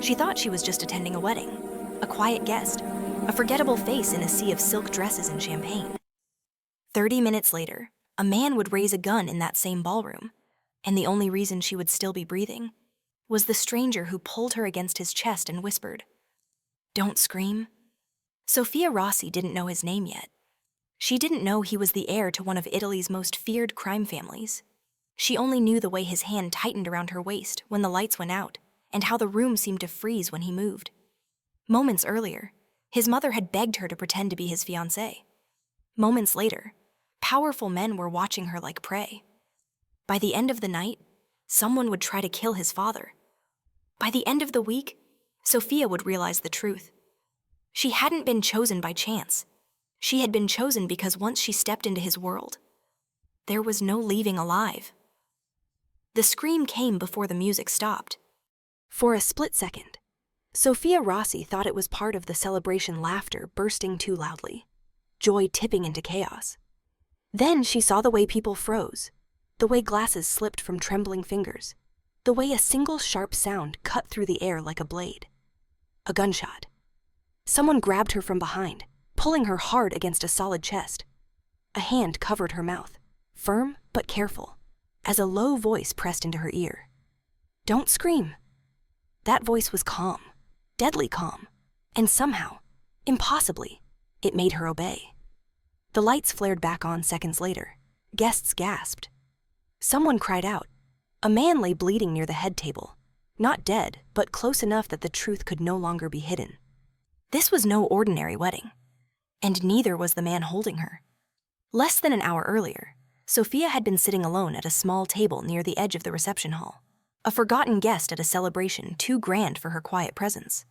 She thought she was just attending a wedding, a quiet guest, a forgettable face in a sea of silk dresses and champagne. 30 minutes later, a man would raise a gun in that same ballroom, and the only reason she would still be breathing was the stranger who pulled her against his chest and whispered, "Don't scream." Sofia Rossi didn't know his name yet. She didn't know he was the heir to one of Italy's most feared crime families. She only knew the way his hand tightened around her waist when the lights went out, and how the room seemed to freeze when he moved. Moments earlier, his mother had begged her to pretend to be his fiancée. Moments later, powerful men were watching her like prey. By the end of the night, someone would try to kill his father. By the end of the week, Sofia would realize the truth. She hadn't been chosen by chance. She had been chosen because once she stepped into his world, there was no leaving alive. The scream came before the music stopped. For a split second, Sofia Rossi thought it was part of the celebration, laughter bursting too loudly, joy tipping into chaos. Then she saw the way people froze, the way glasses slipped from trembling fingers, the way a single sharp sound cut through the air like a blade. A gunshot. Someone grabbed her from behind, pulling her hard against a solid chest. A hand covered her mouth, firm but careful, as a low voice pressed into her ear. "Don't scream." That voice was calm, deadly calm, and somehow, impossibly, it made her obey. The lights flared back on seconds later. Guests gasped. Someone cried out. A man lay bleeding near the head table, not dead, but close enough that the truth could no longer be hidden. This was no ordinary wedding, and neither was the man holding her. Less than an hour earlier, Sofia had been sitting alone at a small table near the edge of the reception hall, a forgotten guest at a celebration too grand for her quiet presence.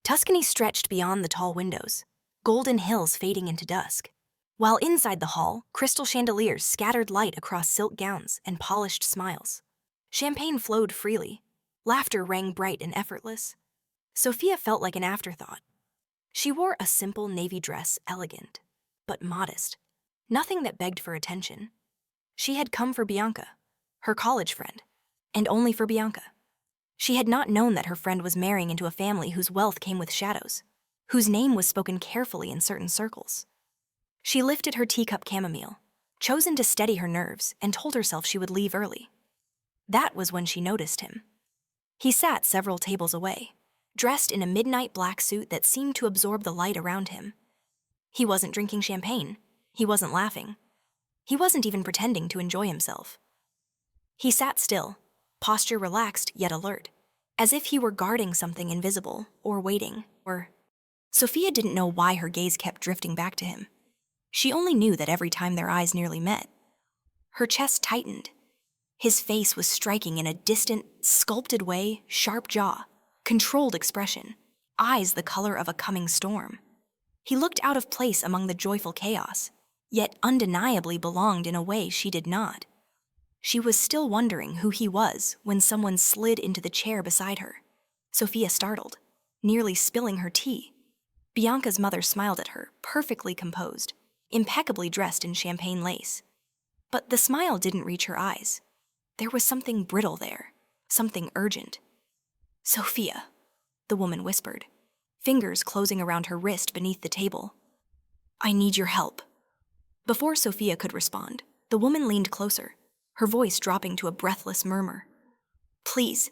Tuscany stretched beyond the tall windows, golden hills fading into dusk, while inside the hall, crystal chandeliers scattered light across silk gowns and polished smiles. Champagne flowed freely, laughter rang bright and effortless. Sofia felt like an afterthought. She wore a simple navy dress, elegant, but modest, nothing that begged for attention. She had come for Bianca, her college friend, and only for Bianca. She had not known that her friend was marrying into a family whose wealth came with shadows, whose name was spoken carefully in certain circles. She lifted her teacup chamomile, chosen to steady her nerves, and told herself she would leave early. That was when she noticed him. He sat several tables away, dressed in a midnight black suit that seemed to absorb the light around him. He wasn't drinking champagne. He wasn't laughing. He wasn't even pretending to enjoy himself. He sat still, posture relaxed yet alert, as if he were guarding something invisible or waiting, or... Sofia didn't know why her gaze kept drifting back to him. She only knew that every time their eyes nearly met, her chest tightened. His face was striking in a distant, sculpted way, sharp jaw, controlled expression, eyes the color of a coming storm. He looked out of place among the joyful chaos, yet undeniably belonged in a way she did not. She was still wondering who he was when someone slid into the chair beside her. Sofia startled, nearly spilling her tea. Bianca's mother smiled at her, perfectly composed, impeccably dressed in champagne lace. But the smile didn't reach her eyes. There was something brittle there, something urgent. "Sofia," the woman whispered, fingers closing around her wrist beneath the table. "I need your help." Before Sofia could respond, the woman leaned closer, her voice dropping to a breathless murmur. "Please,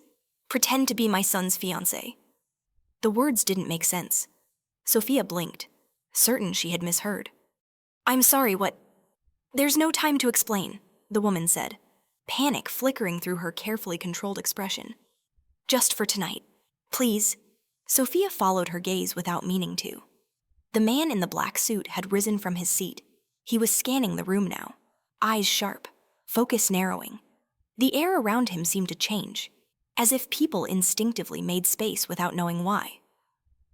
pretend to be my son's fiancé." The words didn't make sense. Sofia blinked, certain she had misheard. "I'm sorry, what?" "There's no time to explain," the woman said, panic flickering through her carefully controlled expression. "Just for tonight, please." Sofia followed her gaze without meaning to. The man in the black suit had risen from his seat. He was scanning the room now, eyes sharp, focus narrowing. The air around him seemed to change, as if people instinctively made space without knowing why.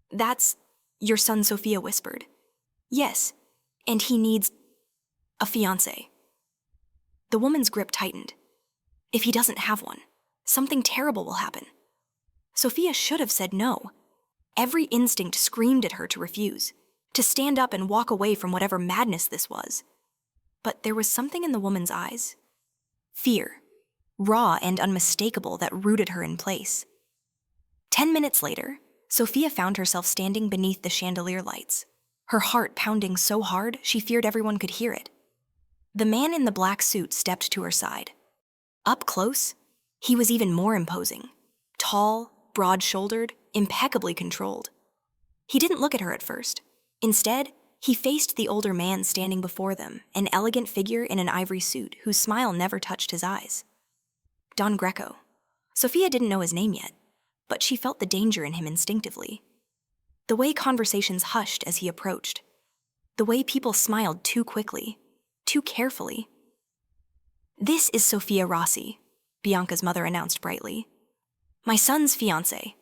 "That's your son," Sofia whispered. "Yes, and he needs a fiancé." The woman's grip tightened. "If he doesn't have one, something terrible will happen." Sofia should have said no. Every instinct screamed at her to refuse, to stand up and walk away from whatever madness this was. But there was something in the woman's eyes. Fear, raw and unmistakable, that rooted her in place. 10 minutes later, Sophia found herself standing beneath the chandelier lights, her heart pounding so hard she feared everyone could hear it. The man in the black suit stepped to her side. Up close, he was even more imposing. Tall, broad-shouldered, impeccably controlled. He didn't look at her at first. Instead, he faced the older man standing before them, an elegant figure in an ivory suit whose smile never touched his eyes. Don Greco. Sophia didn't know his name yet, but she felt the danger in him instinctively. The way conversations hushed as he approached. The way people smiled too quickly, too carefully. "This is Sophia Rossi," Bianca's mother announced brightly. "My son's fiancé."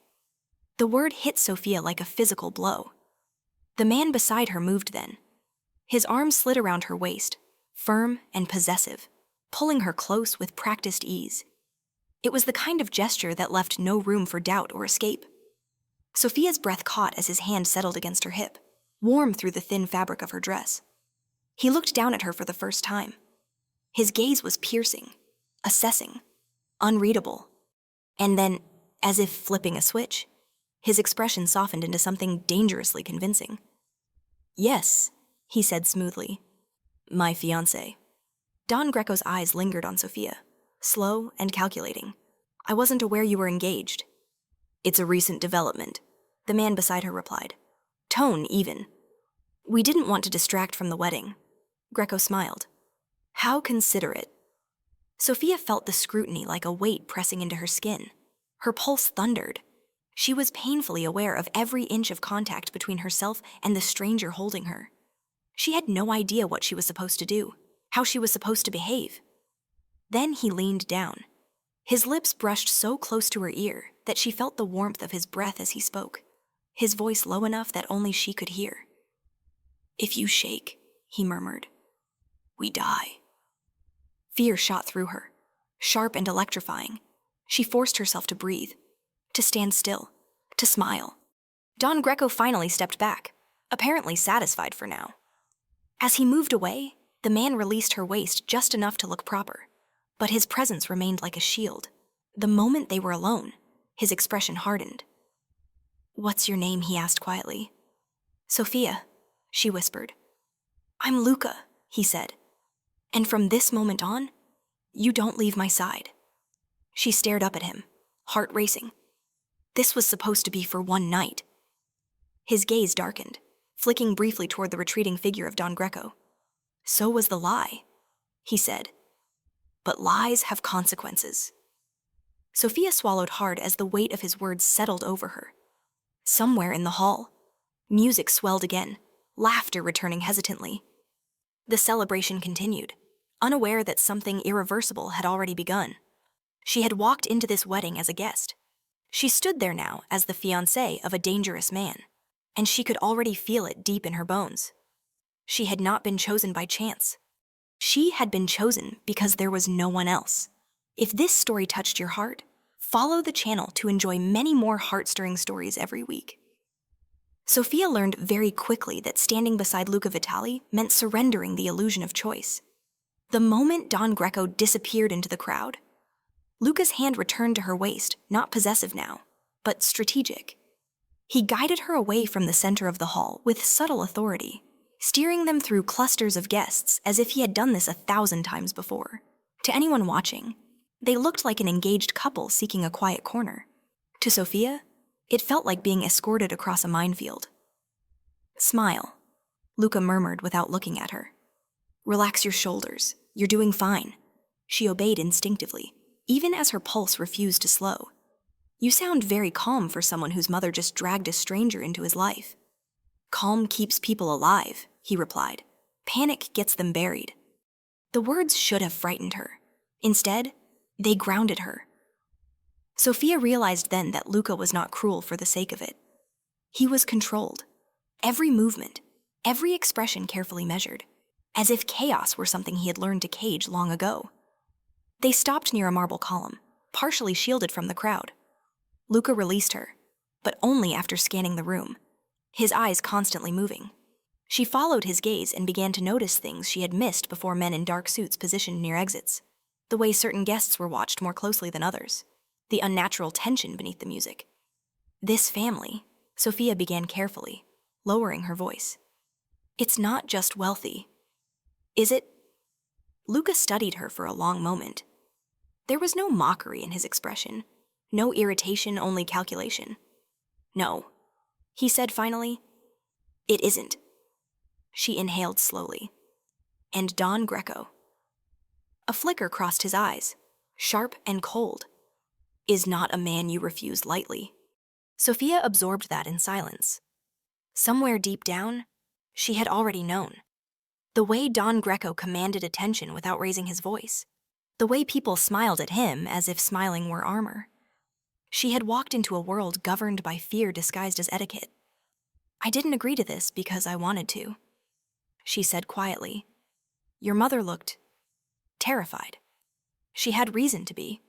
The word hit Sophia like a physical blow. The man beside her moved then. His arm slid around her waist, firm and possessive, pulling her close with practiced ease. It was the kind of gesture that left no room for doubt or escape. Sophia's breath caught as his hand settled against her hip, warm through the thin fabric of her dress. He looked down at her for the first time. His gaze was piercing, assessing, unreadable. And then, as if flipping a switch, his expression softened into something dangerously convincing. "Yes," he said smoothly. "My fiancé." Don Greco's eyes lingered on Sophia, slow and calculating. "I wasn't aware you were engaged." "It's a recent development," the man beside her replied. Tone even. "We didn't want to distract from the wedding." Greco smiled. "How considerate." Sophia felt the scrutiny like a weight pressing into her skin. Her pulse thundered. She was painfully aware of every inch of contact between herself and the stranger holding her. She had no idea what she was supposed to do, how she was supposed to behave. Then he leaned down. His lips brushed so close to her ear that she felt the warmth of his breath as he spoke, his voice low enough that only she could hear. "If you shake," he murmured, "we die." Fear shot through her, sharp and electrifying. She forced herself to breathe, to stand still, to smile. Don Greco finally stepped back, apparently satisfied for now. As he moved away, the man released her waist just enough to look proper, but his presence remained like a shield. The moment they were alone, his expression hardened. "What's your name?" he asked quietly. "Sophia," she whispered. "I'm Luca," he said. "And from this moment on, you don't leave my side." She stared up at him, heart racing. This was supposed to be for one night. His gaze darkened, flicking briefly toward the retreating figure of Don Greco. "So was the lie," he said. "But lies have consequences." Sophia swallowed hard as the weight of his words settled over her. Somewhere in the hall, music swelled again, laughter returning hesitantly. The celebration continued, unaware that something irreversible had already begun. She had walked into this wedding as a guest. She stood there now as the fiancée of a dangerous man, and she could already feel it deep in her bones. She had not been chosen by chance. She had been chosen because there was no one else. If this story touched your heart, follow the channel to enjoy many more heart-stirring stories every week. Sophia learned very quickly that standing beside Luca Vitali meant surrendering the illusion of choice. The moment Don Greco disappeared into the crowd, Luca's hand returned to her waist, not possessive now, but strategic. He guided her away from the center of the hall with subtle authority, steering them through clusters of guests as if he had done this 1,000 times before. To anyone watching, they looked like an engaged couple seeking a quiet corner. To Sophia, it felt like being escorted across a minefield. "Smile," Luca murmured without looking at her. "Relax your shoulders. You're doing fine." She obeyed instinctively, even as her pulse refused to slow. "You sound very calm for someone whose mother just dragged a stranger into his life." "Calm keeps people alive," he replied. "Panic gets them buried." The words should have frightened her. Instead, they grounded her. Sophia realized then that Luca was not cruel for the sake of it. He was controlled. Every movement, every expression carefully measured, as if chaos were something he had learned to cage long ago. They stopped near a marble column, partially shielded from the crowd. Luca released her, but only after scanning the room, his eyes constantly moving. She followed his gaze and began to notice things she had missed before men in dark suits positioned near exits. The way certain guests were watched more closely than others. The unnatural tension beneath the music. This family, Sophia began carefully, lowering her voice. It's not just wealthy. Is it? Luca studied her for a long moment. There was no mockery in his expression, no irritation, only calculation. No, he said finally. It isn't. She inhaled slowly. And Don Greco. A flicker crossed his eyes, sharp and cold. Is not a man you refuse lightly. Sophia absorbed that in silence. Somewhere deep down, she had already known. The way Don Greco commanded attention without raising his voice. The way people smiled at him as if smiling were armor. She had walked into a world governed by fear disguised as etiquette. I didn't agree to this because I wanted to, she said quietly. Your mother looked terrified. She had reason to be,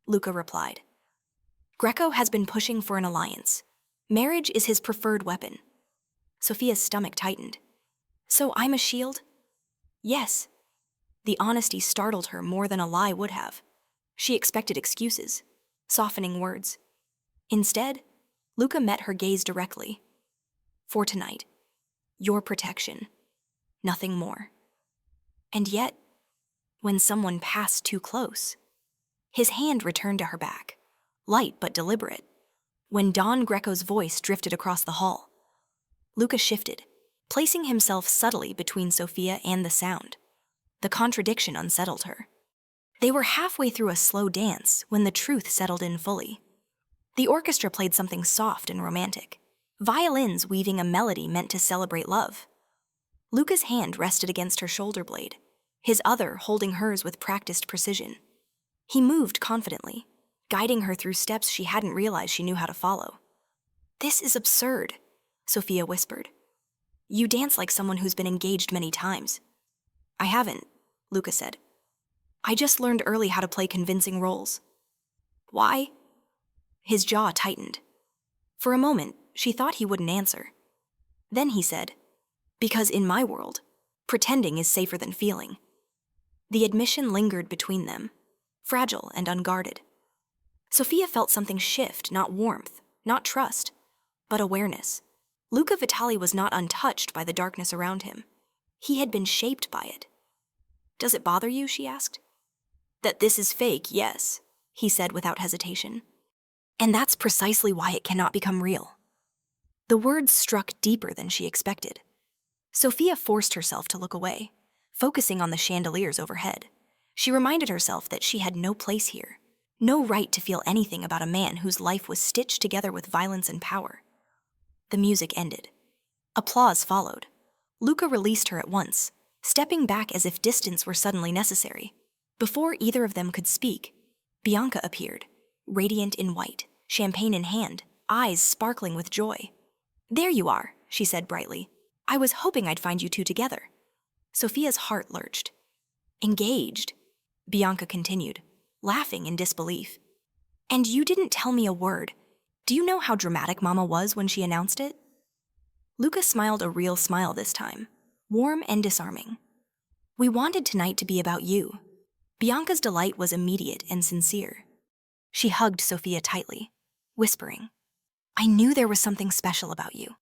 Luca replied. Greco has been pushing for an alliance. Marriage is his preferred weapon. Sophia's stomach tightened. So I'm a shield? Yes. The honesty startled her more than a lie would have. She expected excuses, softening words. Instead, Luca met her gaze directly. For tonight, your protection, nothing more. And yet, when someone passed too close, his hand returned to her back, light but deliberate. When Don Greco's voice drifted across the hall, Luca shifted, placing himself subtly between Sophia and the sound. The contradiction unsettled her. They were halfway through a slow dance when the truth settled in fully. The orchestra played something soft and romantic, violins weaving a melody meant to celebrate love. Luca's hand rested against her shoulder blade, his other holding hers with practiced precision. He moved confidently, guiding her through steps she hadn't realized she knew how to follow. This is absurd, Sophia whispered. You dance like someone who's been engaged many times. I haven't, Luca said. I just learned early how to play convincing roles. Why? His jaw tightened. For a moment, she thought he wouldn't answer. Then he said, because in my world, pretending is safer than feeling. The admission lingered between them, fragile and unguarded. Sophia felt something shift, not warmth, not trust, but awareness. Luca Vitali was not untouched by the darkness around him. He had been shaped by it. Does it bother you, she asked. That this is fake, yes, he said without hesitation. And that's precisely why it cannot become real. The words struck deeper than she expected. Sophia forced herself to look away, focusing on the chandeliers overhead. She reminded herself that she had no place here, no right to feel anything about a man whose life was stitched together with violence and power. The music ended. Applause followed. Luca released her at once, stepping back as if distance were suddenly necessary. Before either of them could speak, Bianca appeared, radiant in white, champagne in hand, eyes sparkling with joy. There you are, she said brightly. I was hoping I'd find you two together. Sophia's heart lurched. Engaged, Bianca continued, laughing in disbelief. And you didn't tell me a word. Do you know how dramatic Mama was when she announced it? Luca smiled a real smile this time, warm and disarming. We wanted tonight to be about you. Bianca's delight was immediate and sincere. She hugged Sophia tightly, whispering, I knew there was something special about you.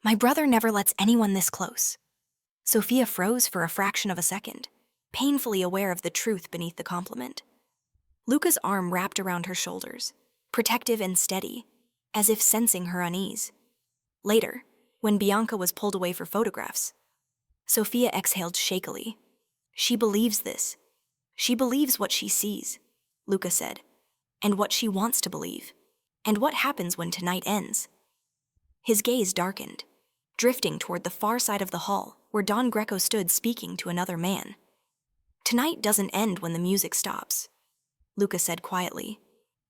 My brother never lets anyone this close. Sophia froze for a fraction of a second, painfully aware of the truth beneath the compliment. Luca's arm wrapped around her shoulders, protective and steady, as if sensing her unease. Later, when Bianca was pulled away for photographs, Sophia exhaled shakily. She believes this. She believes what she sees, Luca said, and what she wants to believe, and what happens when tonight ends. His gaze darkened, drifting toward the far side of the hall where Don Greco stood speaking to another man. Tonight doesn't end when the music stops, Luca said quietly.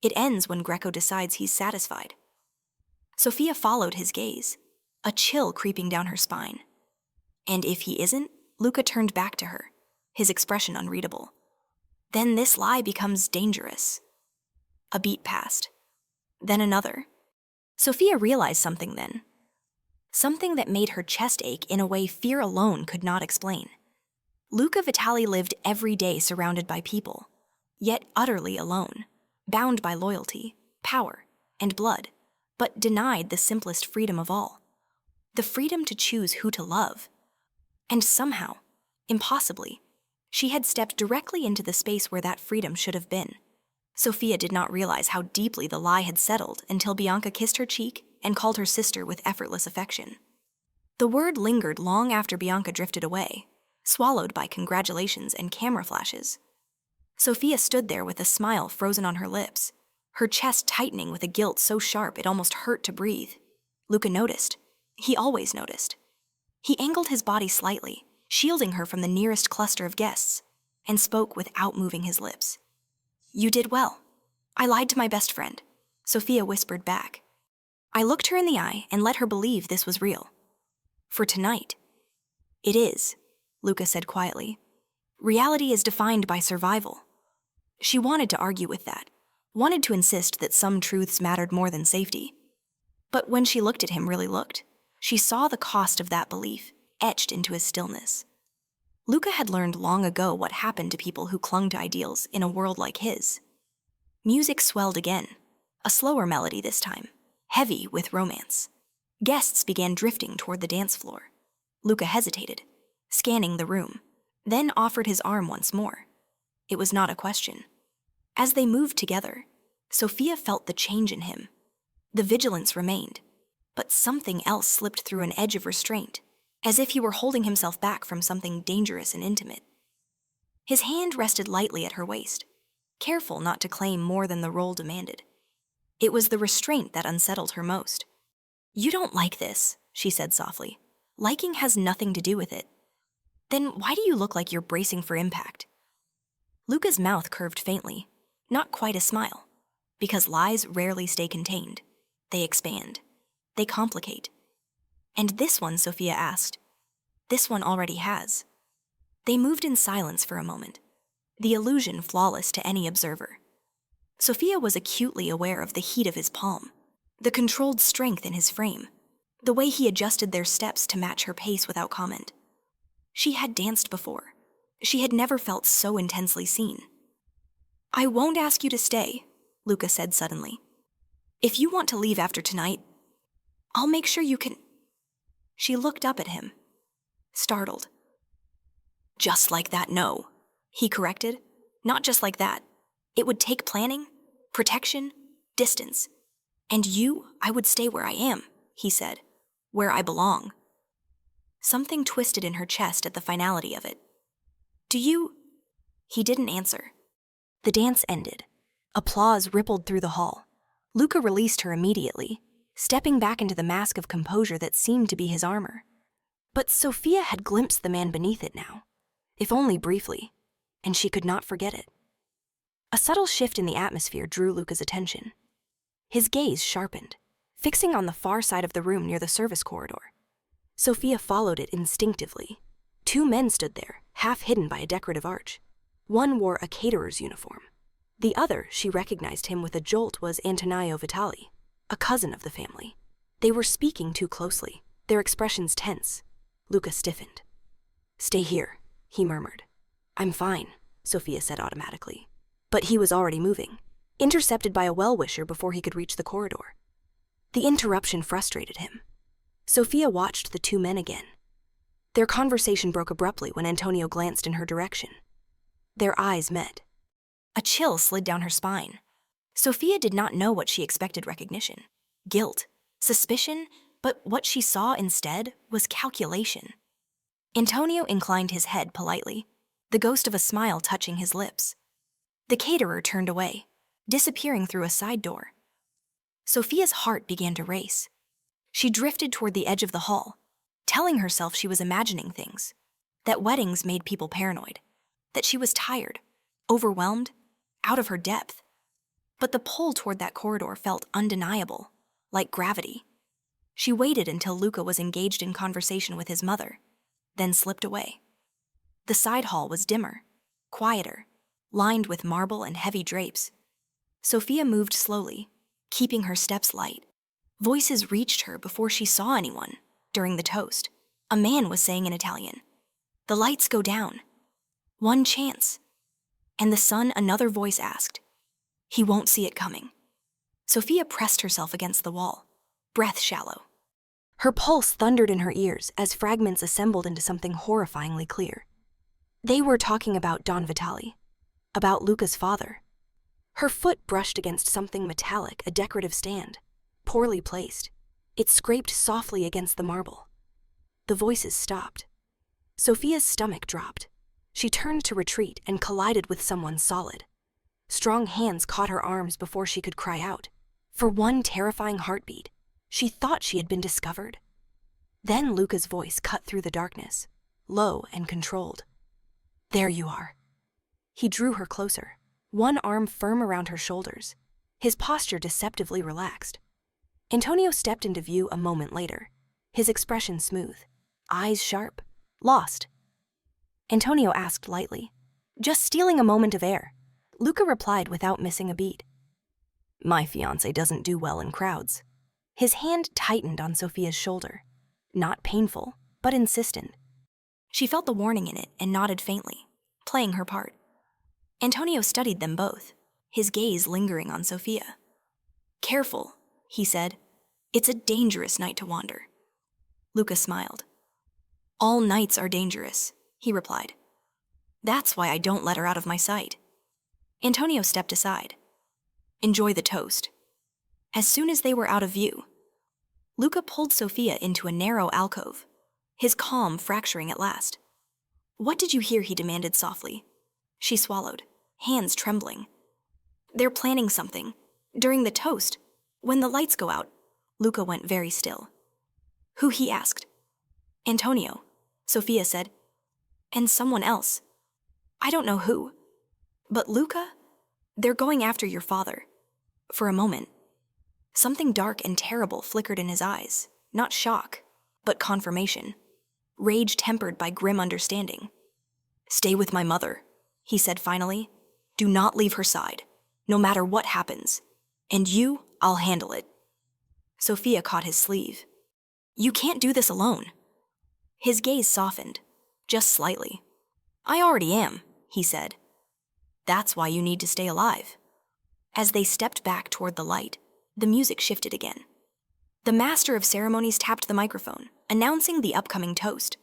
It ends when Greco decides he's satisfied. Sophia followed his gaze, a chill creeping down her spine. And if he isn't, Luca turned back to her, his expression unreadable. Then this lie becomes dangerous. A beat passed. Then another. Sophia realized something then. Something that made her chest ache in a way fear alone could not explain. Luca Vitali lived every day surrounded by people, yet utterly alone, bound by loyalty, power, and blood. but denied the simplest freedom of all, the freedom to choose who to love. And somehow, impossibly, she had stepped directly into the space where that freedom should have been. Sophia did not realize how deeply the lie had settled until Bianca kissed her cheek and called her sister with effortless affection. The word lingered long after Bianca drifted away, swallowed by congratulations and camera flashes. Sophia stood there with a smile frozen on her lips, her chest tightening with a guilt so sharp it almost hurt to breathe. Luca noticed. He always noticed. He angled his body slightly, shielding her from the nearest cluster of guests, and spoke without moving his lips. "You did well. I lied to my best friend," Sophia whispered back. I looked her in the eye and let her believe this was real. "For tonight." "It is," Luca said quietly. "Reality is defined by survival." She wanted to argue with that, wanted to insist that some truths mattered more than safety. But when she looked at him, really looked, she saw the cost of that belief etched into his stillness. Luca had learned long ago what happened to people who clung to ideals in a world like his. Music swelled again, a slower melody this time, heavy with romance. Guests began drifting toward the dance floor. Luca hesitated, scanning the room, then offered his arm once more. It was not a question. As they moved together, Sophia felt the change in him. The vigilance remained, but something else slipped through an edge of restraint, as if he were holding himself back from something dangerous and intimate. His hand rested lightly at her waist, careful not to claim more than the role demanded. It was the restraint that unsettled her most. "You don't like this," she said softly. "Liking has nothing to do with it." "Then why do you look like you're bracing for impact?" Luca's mouth curved faintly, not quite a smile, because lies rarely stay contained. They expand. They complicate. "And this one," Sophia asked. "This one already has." They moved in silence for a moment, the illusion flawless to any observer. Sophia was acutely aware of the heat of his palm, the controlled strength in his frame, the way he adjusted their steps to match her pace without comment. She had danced before. She had never felt so intensely seen. "I won't ask you to stay," Luca said suddenly. "If you want to leave after tonight, I'll make sure you can." She looked up at him, startled. "Just like that, no," he corrected. "Not just like that. It would take planning, protection, distance. And I would stay where I am," he said, "where I belong." Something twisted in her chest at the finality of it. "Do you?" He didn't answer. The dance ended. Applause rippled through the hall. Luca released her immediately, stepping back into the mask of composure that seemed to be his armor. But Sophia had glimpsed the man beneath it now, if only briefly, and she could not forget it. A subtle shift in the atmosphere drew Luca's attention. His gaze sharpened, fixing on the far side of the room near the service corridor. Sophia followed it instinctively. Two men stood there, half hidden by a decorative arch. One wore a caterer's uniform. The other, she recognized him with a jolt, was Antonio Vitali, a cousin of the family. They were speaking too closely, their expressions tense. Luca stiffened. "Stay here," he murmured. "I'm fine," Sophia said automatically. But he was already moving, intercepted by a well-wisher before he could reach the corridor. The interruption frustrated him. Sophia watched the two men again. Their conversation broke abruptly when Antonio glanced in her direction. Their eyes met. A chill slid down her spine. Sophia did not know what she expected: recognition, guilt, suspicion, but what she saw instead was calculation. Antonio inclined his head politely, the ghost of a smile touching his lips. The caterer turned away, disappearing through a side door. Sophia's heart began to race. She drifted toward the edge of the hall, telling herself she was imagining things, that weddings made people paranoid, that she was tired, overwhelmed, out of her depth. But the pull toward that corridor felt undeniable, like gravity. She waited until Luca was engaged in conversation with his mother, then slipped away. The side hall was dimmer, quieter, lined with marble and heavy drapes. Sophia moved slowly, keeping her steps light. Voices reached her before she saw anyone. During the toast, a man was saying in Italian, "The lights go down. One chance." And the son, another voice asked, "He won't see it coming." Sophia pressed herself against the wall, breath shallow. Her pulse thundered in her ears as fragments assembled into something horrifyingly clear. They were talking about Don Vitali, about Luca's father. Her foot brushed against something metallic, a decorative stand, poorly placed. It scraped softly against the marble. The voices stopped. Sophia's stomach dropped. She turned to retreat and collided with someone solid. Strong hands caught her arms before she could cry out. For one terrifying heartbeat, she thought she had been discovered. Then Luca's voice cut through the darkness, low and controlled. "There you are." He drew her closer, one arm firm around her shoulders, his posture deceptively relaxed. Antonio stepped into view a moment later, his expression smooth, eyes sharp, lost. Antonio asked lightly, "Just stealing a moment of air." Luca replied without missing a beat. "My fiancé doesn't do well in crowds." His hand tightened on Sophia's shoulder, not painful, but insistent. She felt the warning in it and nodded faintly, playing her part. Antonio studied them both, his gaze lingering on Sophia. "Careful," he said. "It's a dangerous night to wander." Luca smiled. "All nights are dangerous," he replied. "That's why I don't let her out of my sight." Antonio stepped aside. "Enjoy the toast." As soon as they were out of view, Luca pulled Sophia into a narrow alcove, his calm fracturing at last. "What did you hear?" he demanded softly. She swallowed, hands trembling. "They're planning something. During the toast, when the lights go out." Luca went very still. "Who?" he asked. "Antonio," Sophia said. "And someone else. I don't know who. But Luca, they're going after your father." For a moment, something dark and terrible flickered in his eyes, not shock, but confirmation, rage tempered by grim understanding. "Stay with my mother," he said finally. "Do not leave her side, no matter what happens. And you, I'll handle it." Sophia caught his sleeve. "You can't do this alone." His gaze softened, just slightly. "I already am," he said. "That's why you need to stay alive." As they stepped back toward the light, the music shifted again. The master of ceremonies tapped the microphone, announcing the upcoming toast.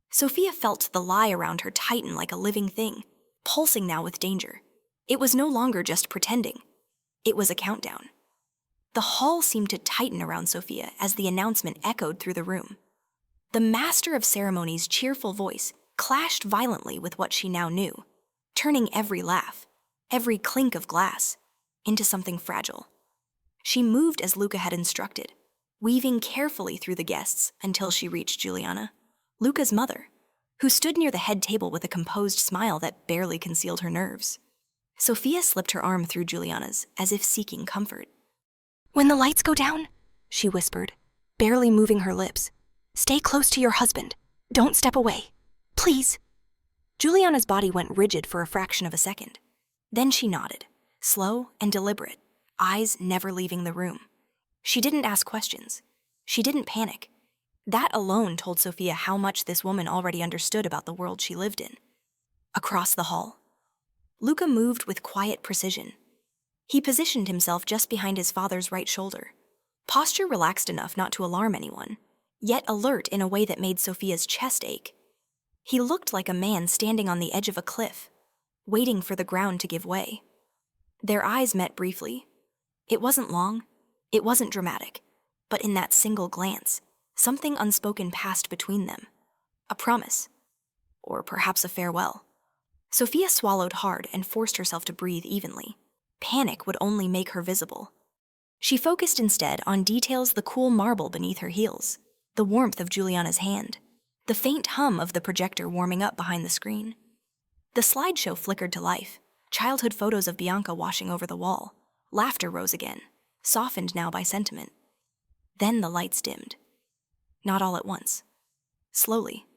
Sophia felt the lie around her tighten like a living thing, pulsing now with danger. It was no longer just pretending. It was a countdown. The hall seemed to tighten around Sophia as the announcement echoed through the room. The master of ceremonies' cheerful voice clashed violently with what she now knew, turning every laugh, every clink of glass, into something fragile. She moved as Luca had instructed, weaving carefully through the guests until she reached Juliana, Luca's mother, who stood near the head table with a composed smile that barely concealed her nerves. Sophia slipped her arm through Juliana's as if seeking comfort. "When the lights go down," she whispered, barely moving her lips, "stay close to your husband. Don't step away. Please." Juliana's body went rigid for a fraction of a second. Then she nodded, slow and deliberate, eyes never leaving the room. She didn't ask questions. She didn't panic. That alone told Sophia how much this woman already understood about the world she lived in. Across the hall, Luca moved with quiet precision. He positioned himself just behind his father's right shoulder, posture relaxed enough not to alarm anyone, yet alert in a way that made Sophia's chest ache. He looked like a man standing on the edge of a cliff, waiting for the ground to give way. Their eyes met briefly. It wasn't long, it wasn't dramatic, but in that single glance, something unspoken passed between them. A promise, or perhaps a farewell. Sophia swallowed hard and forced herself to breathe evenly. Panic would only make her visible. She focused instead on details: the cool marble beneath her heels, the warmth of Juliana's hand, the faint hum of the projector warming up behind the screen. The slideshow flickered to life, childhood photos of Bianca washing over the wall. Laughter rose again, softened now by sentiment. Then the lights dimmed. Not all at once. Slowly.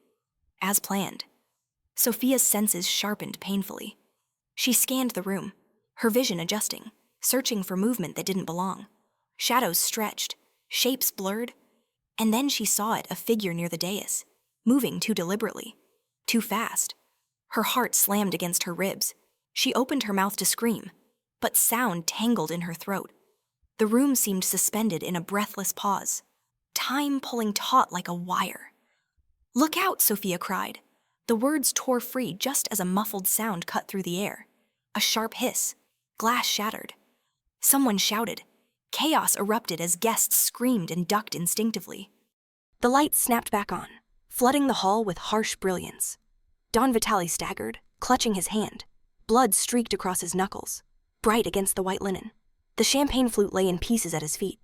As planned. Sophia's senses sharpened painfully. She scanned the room, her vision adjusting, searching for movement that didn't belong. Shadows stretched, shapes blurred, and then she saw it, a figure near the dais, moving too deliberately, too fast. Her heart slammed against her ribs. She opened her mouth to scream, but sound tangled in her throat. The room seemed suspended in a breathless pause. time pulling taut like a wire. "Look out," Sophia cried. The words tore free just as a muffled sound cut through the air. A sharp hiss. Glass shattered. Someone shouted. Chaos erupted as guests screamed and ducked instinctively. The lights snapped back on, flooding the hall with harsh brilliance. Don Vitali staggered, clutching his hand. Blood streaked across his knuckles, bright against the white linen. The champagne flute lay in pieces at his feet.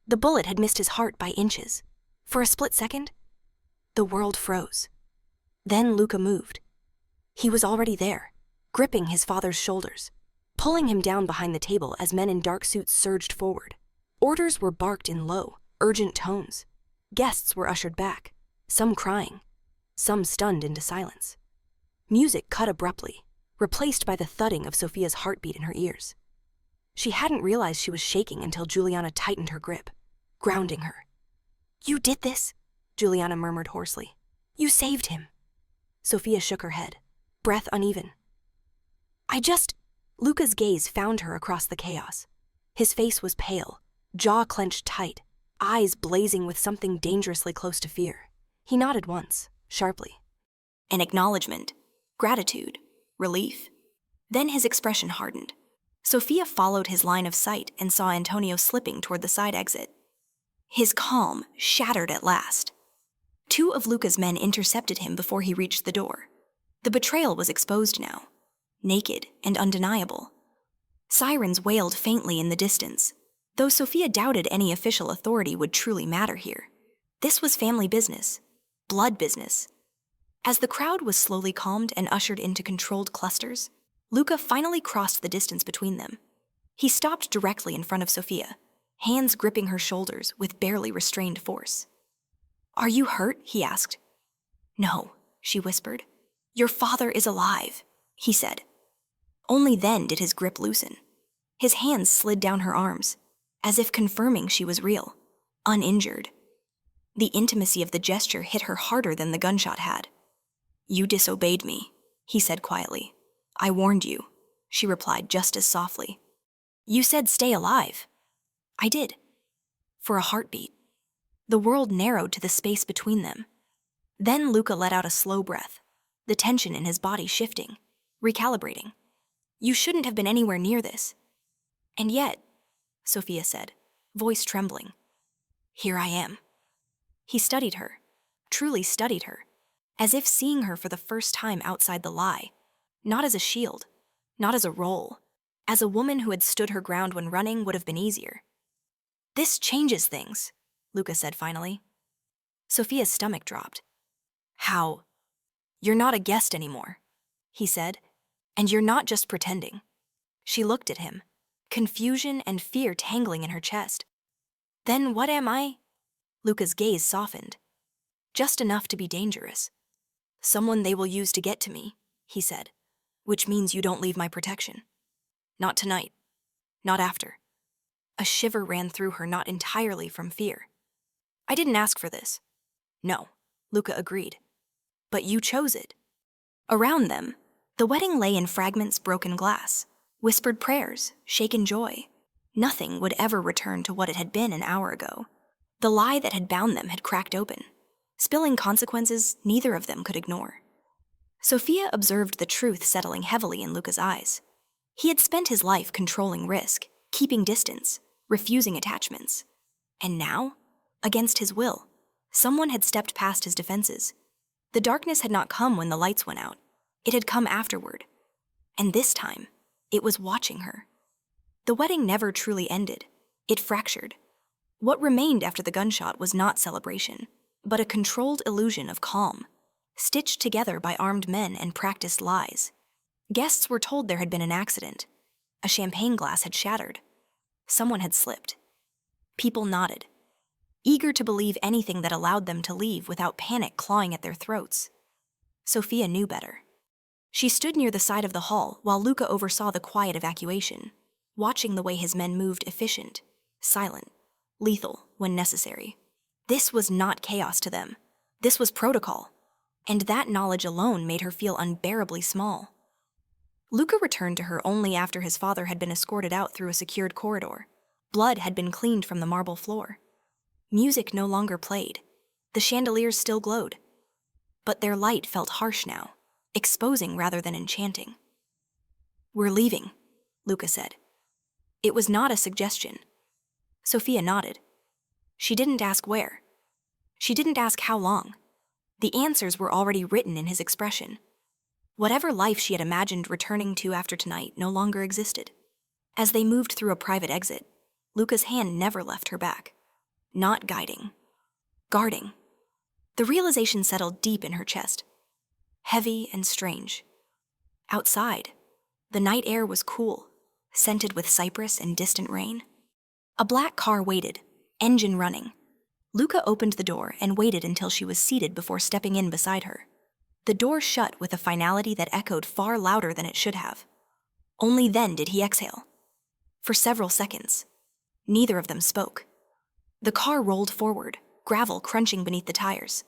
The bullet had missed his heart by inches. For a split second, the world froze. Then Luca moved. He was already there, gripping his father's shoulders, pulling him down behind the table as men in dark suits surged forward. Orders were barked in low, urgent tones. Guests were ushered back, some crying, some stunned into silence. Music cut abruptly, replaced by the thudding of Sophia's heartbeat in her ears. She hadn't realized she was shaking until Juliana tightened her grip, grounding her. "You did this," Juliana murmured hoarsely. "You saved him." Sophia shook her head, breath uneven. Luca's gaze found her across the chaos. His face was pale, jaw clenched tight, eyes blazing with something dangerously close to fear. He nodded once, sharply. An acknowledgement, gratitude, relief. Then his expression hardened. Sophia followed his line of sight and saw Antonio slipping toward the side exit. His calm shattered at last. 2 of Luca's men intercepted him before he reached the door. The betrayal was exposed now, naked and undeniable. Sirens wailed faintly in the distance, though Sophia doubted any official authority would truly matter here. This was family business, blood business. As the crowd was slowly calmed and ushered into controlled clusters, Luca finally crossed the distance between them. He stopped directly in front of Sophia, hands gripping her shoulders with barely restrained force. "Are you hurt?" he asked. "No," she whispered. "Your father is alive," he said. Only then did his grip loosen. His hands slid down her arms, as if confirming she was real, uninjured. The intimacy of the gesture hit her harder than the gunshot had. "You disobeyed me," he said quietly. "I warned you," she replied just as softly. "You said stay alive." "I did." For a heartbeat. The world narrowed to the space between them. Then Luca let out a slow breath, the tension in his body shifting, recalibrating. "You shouldn't have been anywhere near this." "And yet," Sophia said, voice trembling, "here I am." He studied her, truly studied her, as if seeing her for the first time outside the lie, not as a shield, not as a role, as a woman who had stood her ground when running would have been easier. "This changes things," Luca said finally. Sophia's stomach dropped. "How?" "You're not a guest anymore," he said, "and you're not just pretending." She looked at him, confusion and fear tangling in her chest. "Then what am I?" Luca's gaze softened. "Just enough to be dangerous. Someone they will use to get to me," he said, "which means you don't leave my protection. Not tonight. Not after." A shiver ran through her, not entirely from fear. "I didn't ask for this." "No," Luca agreed. "But you chose it." Around them, the wedding lay in fragments, broken glass, whispered prayers, shaken joy. Nothing would ever return to what it had been an hour ago. The lie that had bound them had cracked open, spilling consequences neither of them could ignore. Sophia observed the truth settling heavily in Luca's eyes. He had spent his life controlling risk, keeping distance, refusing attachments. And now, against his will, someone had stepped past his defenses. The darkness had not come when the lights went out. It had come afterward. And this time, it was watching her. The wedding never truly ended. It fractured. What remained after the gunshot was not celebration, but a controlled illusion of calm, stitched together by armed men and practiced lies. Guests were told there had been an accident. A champagne glass had shattered. Someone had slipped. People nodded, eager to believe anything that allowed them to leave without panic clawing at their throats. Sophia knew better. She stood near the side of the hall while Luca oversaw the quiet evacuation, watching the way his men moved efficient, silent, lethal when necessary. This was not chaos to them. This was protocol. And that knowledge alone made her feel unbearably small. Luca returned to her only after his father had been escorted out through a secured corridor. Blood had been cleaned from the marble floor. Music no longer played. The chandeliers still glowed. But their light felt harsh now, exposing rather than enchanting. "We're leaving," Luca said. It was not a suggestion. Sophia nodded. She didn't ask where. She didn't ask how long. The answers were already written in his expression. Whatever life she had imagined returning to after tonight no longer existed. As they moved through a private exit, Luca's hand never left her back. Not guiding. Guarding. The realization settled deep in her chest. Heavy and strange. Outside, the night air was cool, scented with cypress and distant rain. A black car waited, engine running. Luca opened the door and waited until she was seated before stepping in beside her. The door shut with a finality that echoed far louder than it should have. Only then did he exhale. For several seconds, neither of them spoke. The car rolled forward, gravel crunching beneath the tires.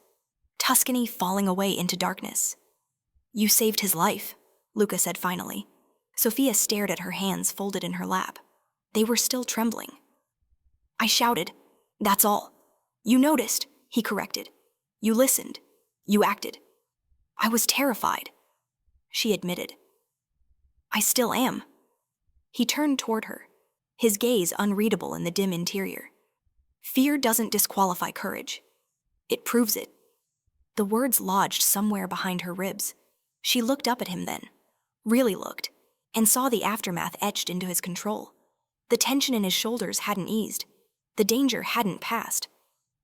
Tuscany falling away into darkness. "You saved his life," Luca said finally. Sophia stared at her hands folded in her lap. They were still trembling. "I shouted. That's all. You noticed," he corrected. "You listened. You acted. I was terrified," she admitted. "I still am." He turned toward her, his gaze unreadable in the dim interior. "Fear doesn't disqualify courage. It proves it." The words lodged somewhere behind her ribs. She looked up at him then, really looked, and saw the aftermath etched into his control. The tension in his shoulders hadn't eased. The danger hadn't passed.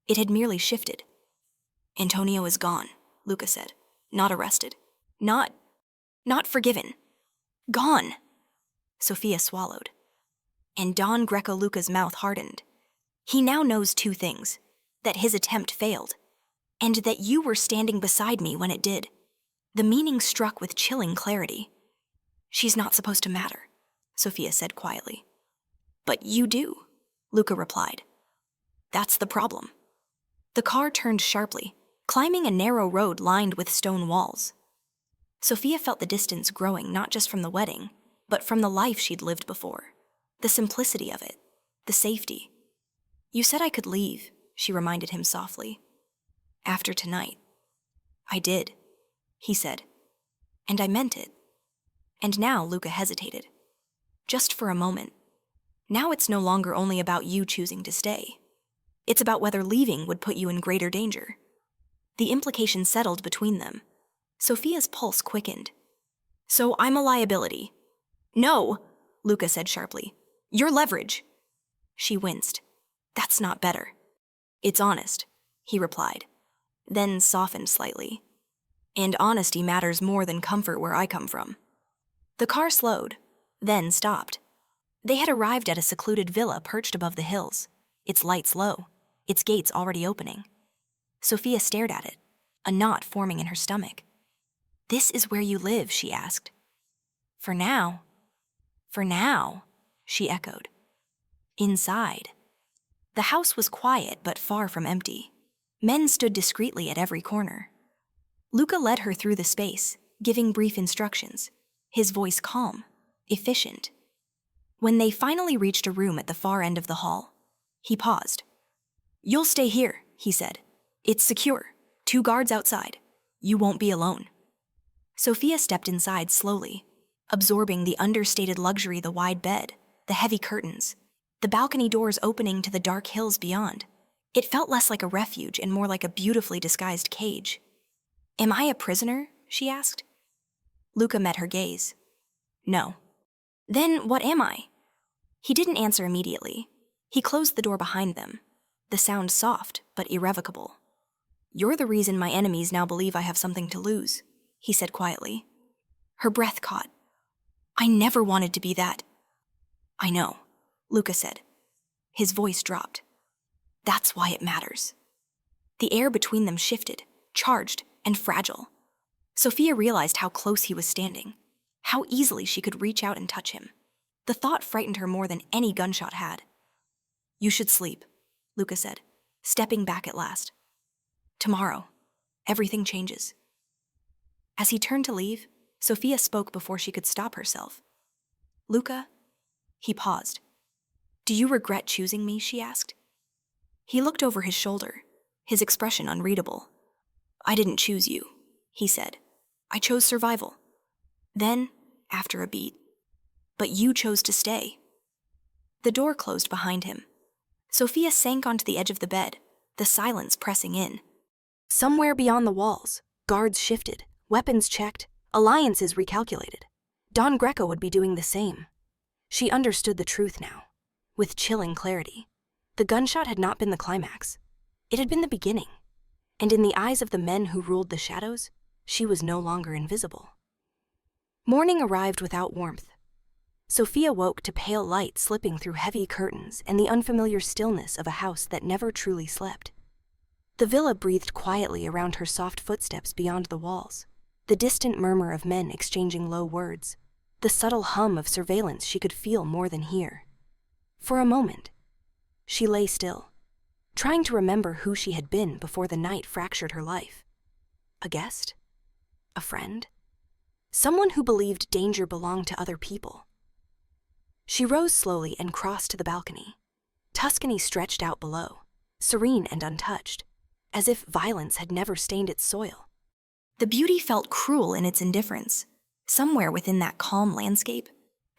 It had merely shifted. "Antonio is gone," Luca said. "Not arrested. Not forgiven. Gone." Sophia swallowed. And Don Greco-Luca's mouth hardened. "He now knows two things. That his attempt failed. And that you were standing beside me when it did." The meaning struck with chilling clarity. "She's not supposed to matter," Sophia said quietly. "But you do," Luca replied. "That's the problem." The car turned sharply, climbing a narrow road lined with stone walls. Sophia felt the distance growing not just from the wedding, but from the life she'd lived before. The simplicity of it, the safety. "You said I could leave," she reminded him softly. "After tonight." "I did," he said. "And I meant it." And now Luca hesitated. Just for a moment. Now it's no longer only about you choosing to stay. It's about whether leaving would put you in greater danger. The implication settled between them. Sophia's pulse quickened. "So I'm a liability." "No," Luca said sharply. "You're leverage." She winced. "That's not better." "It's honest," he replied, then softened slightly. "And honesty matters more than comfort where I come from." The car slowed, then stopped. They had arrived at a secluded villa perched above the hills, its lights low, its gates already opening. Sophia stared at it, a knot forming in her stomach. "This is where you live?" she asked. "For now." "For now," she echoed. Inside. The house was quiet but far from empty. Men stood discreetly at every corner. Luca led her through the space, giving brief instructions, his voice calm, efficient. When they finally reached a room at the far end of the hall, he paused. "You'll stay here," he said. "It's secure. 2 guards outside. You won't be alone." Sophia stepped inside slowly, absorbing the understated luxury, the wide bed, the heavy curtains, the balcony doors opening to the dark hills beyond. It felt less like a refuge and more like a beautifully disguised cage. "Am I a prisoner?" she asked. Luca met her gaze. "No." "Then what am I?" He didn't answer immediately. He closed the door behind them, the sound soft but irrevocable. "You're the reason my enemies now believe I have something to lose," he said quietly. Her breath caught. "I never wanted to be that." "I know," Luca said. His voice dropped. "That's why it matters." The air between them shifted, charged and fragile. Sophia realized how close he was standing, how easily she could reach out and touch him. The thought frightened her more than any gunshot had. "You should sleep," Luca said, stepping back at last. "Tomorrow, everything changes." As he turned to leave, Sophia spoke before she could stop herself. "Luca?" He paused. "Do you regret choosing me?" she asked. He looked over his shoulder, his expression unreadable. "I didn't choose you," he said. "I chose survival." Then, after a beat, "But you chose to stay." The door closed behind him. Sophia sank onto the edge of the bed, the silence pressing in. Somewhere beyond the walls, guards shifted, weapons checked, alliances recalculated. Don Greco would be doing the same. She understood the truth now, with chilling clarity. The gunshot had not been the climax. It had been the beginning. And in the eyes of the men who ruled the shadows, she was no longer invisible. Morning arrived without warmth. Sophia woke to pale light slipping through heavy curtains and the unfamiliar stillness of a house that never truly slept. The villa breathed quietly around her soft footsteps beyond the walls, the distant murmur of men exchanging low words, the subtle hum of surveillance she could feel more than hear. For a moment, she lay still, trying to remember who she had been before the night fractured her life. A guest? A friend? Someone who believed danger belonged to other people. She rose slowly and crossed to the balcony. Tuscany stretched out below, serene and untouched, as if violence had never stained its soil. The beauty felt cruel in its indifference. Somewhere within that calm landscape,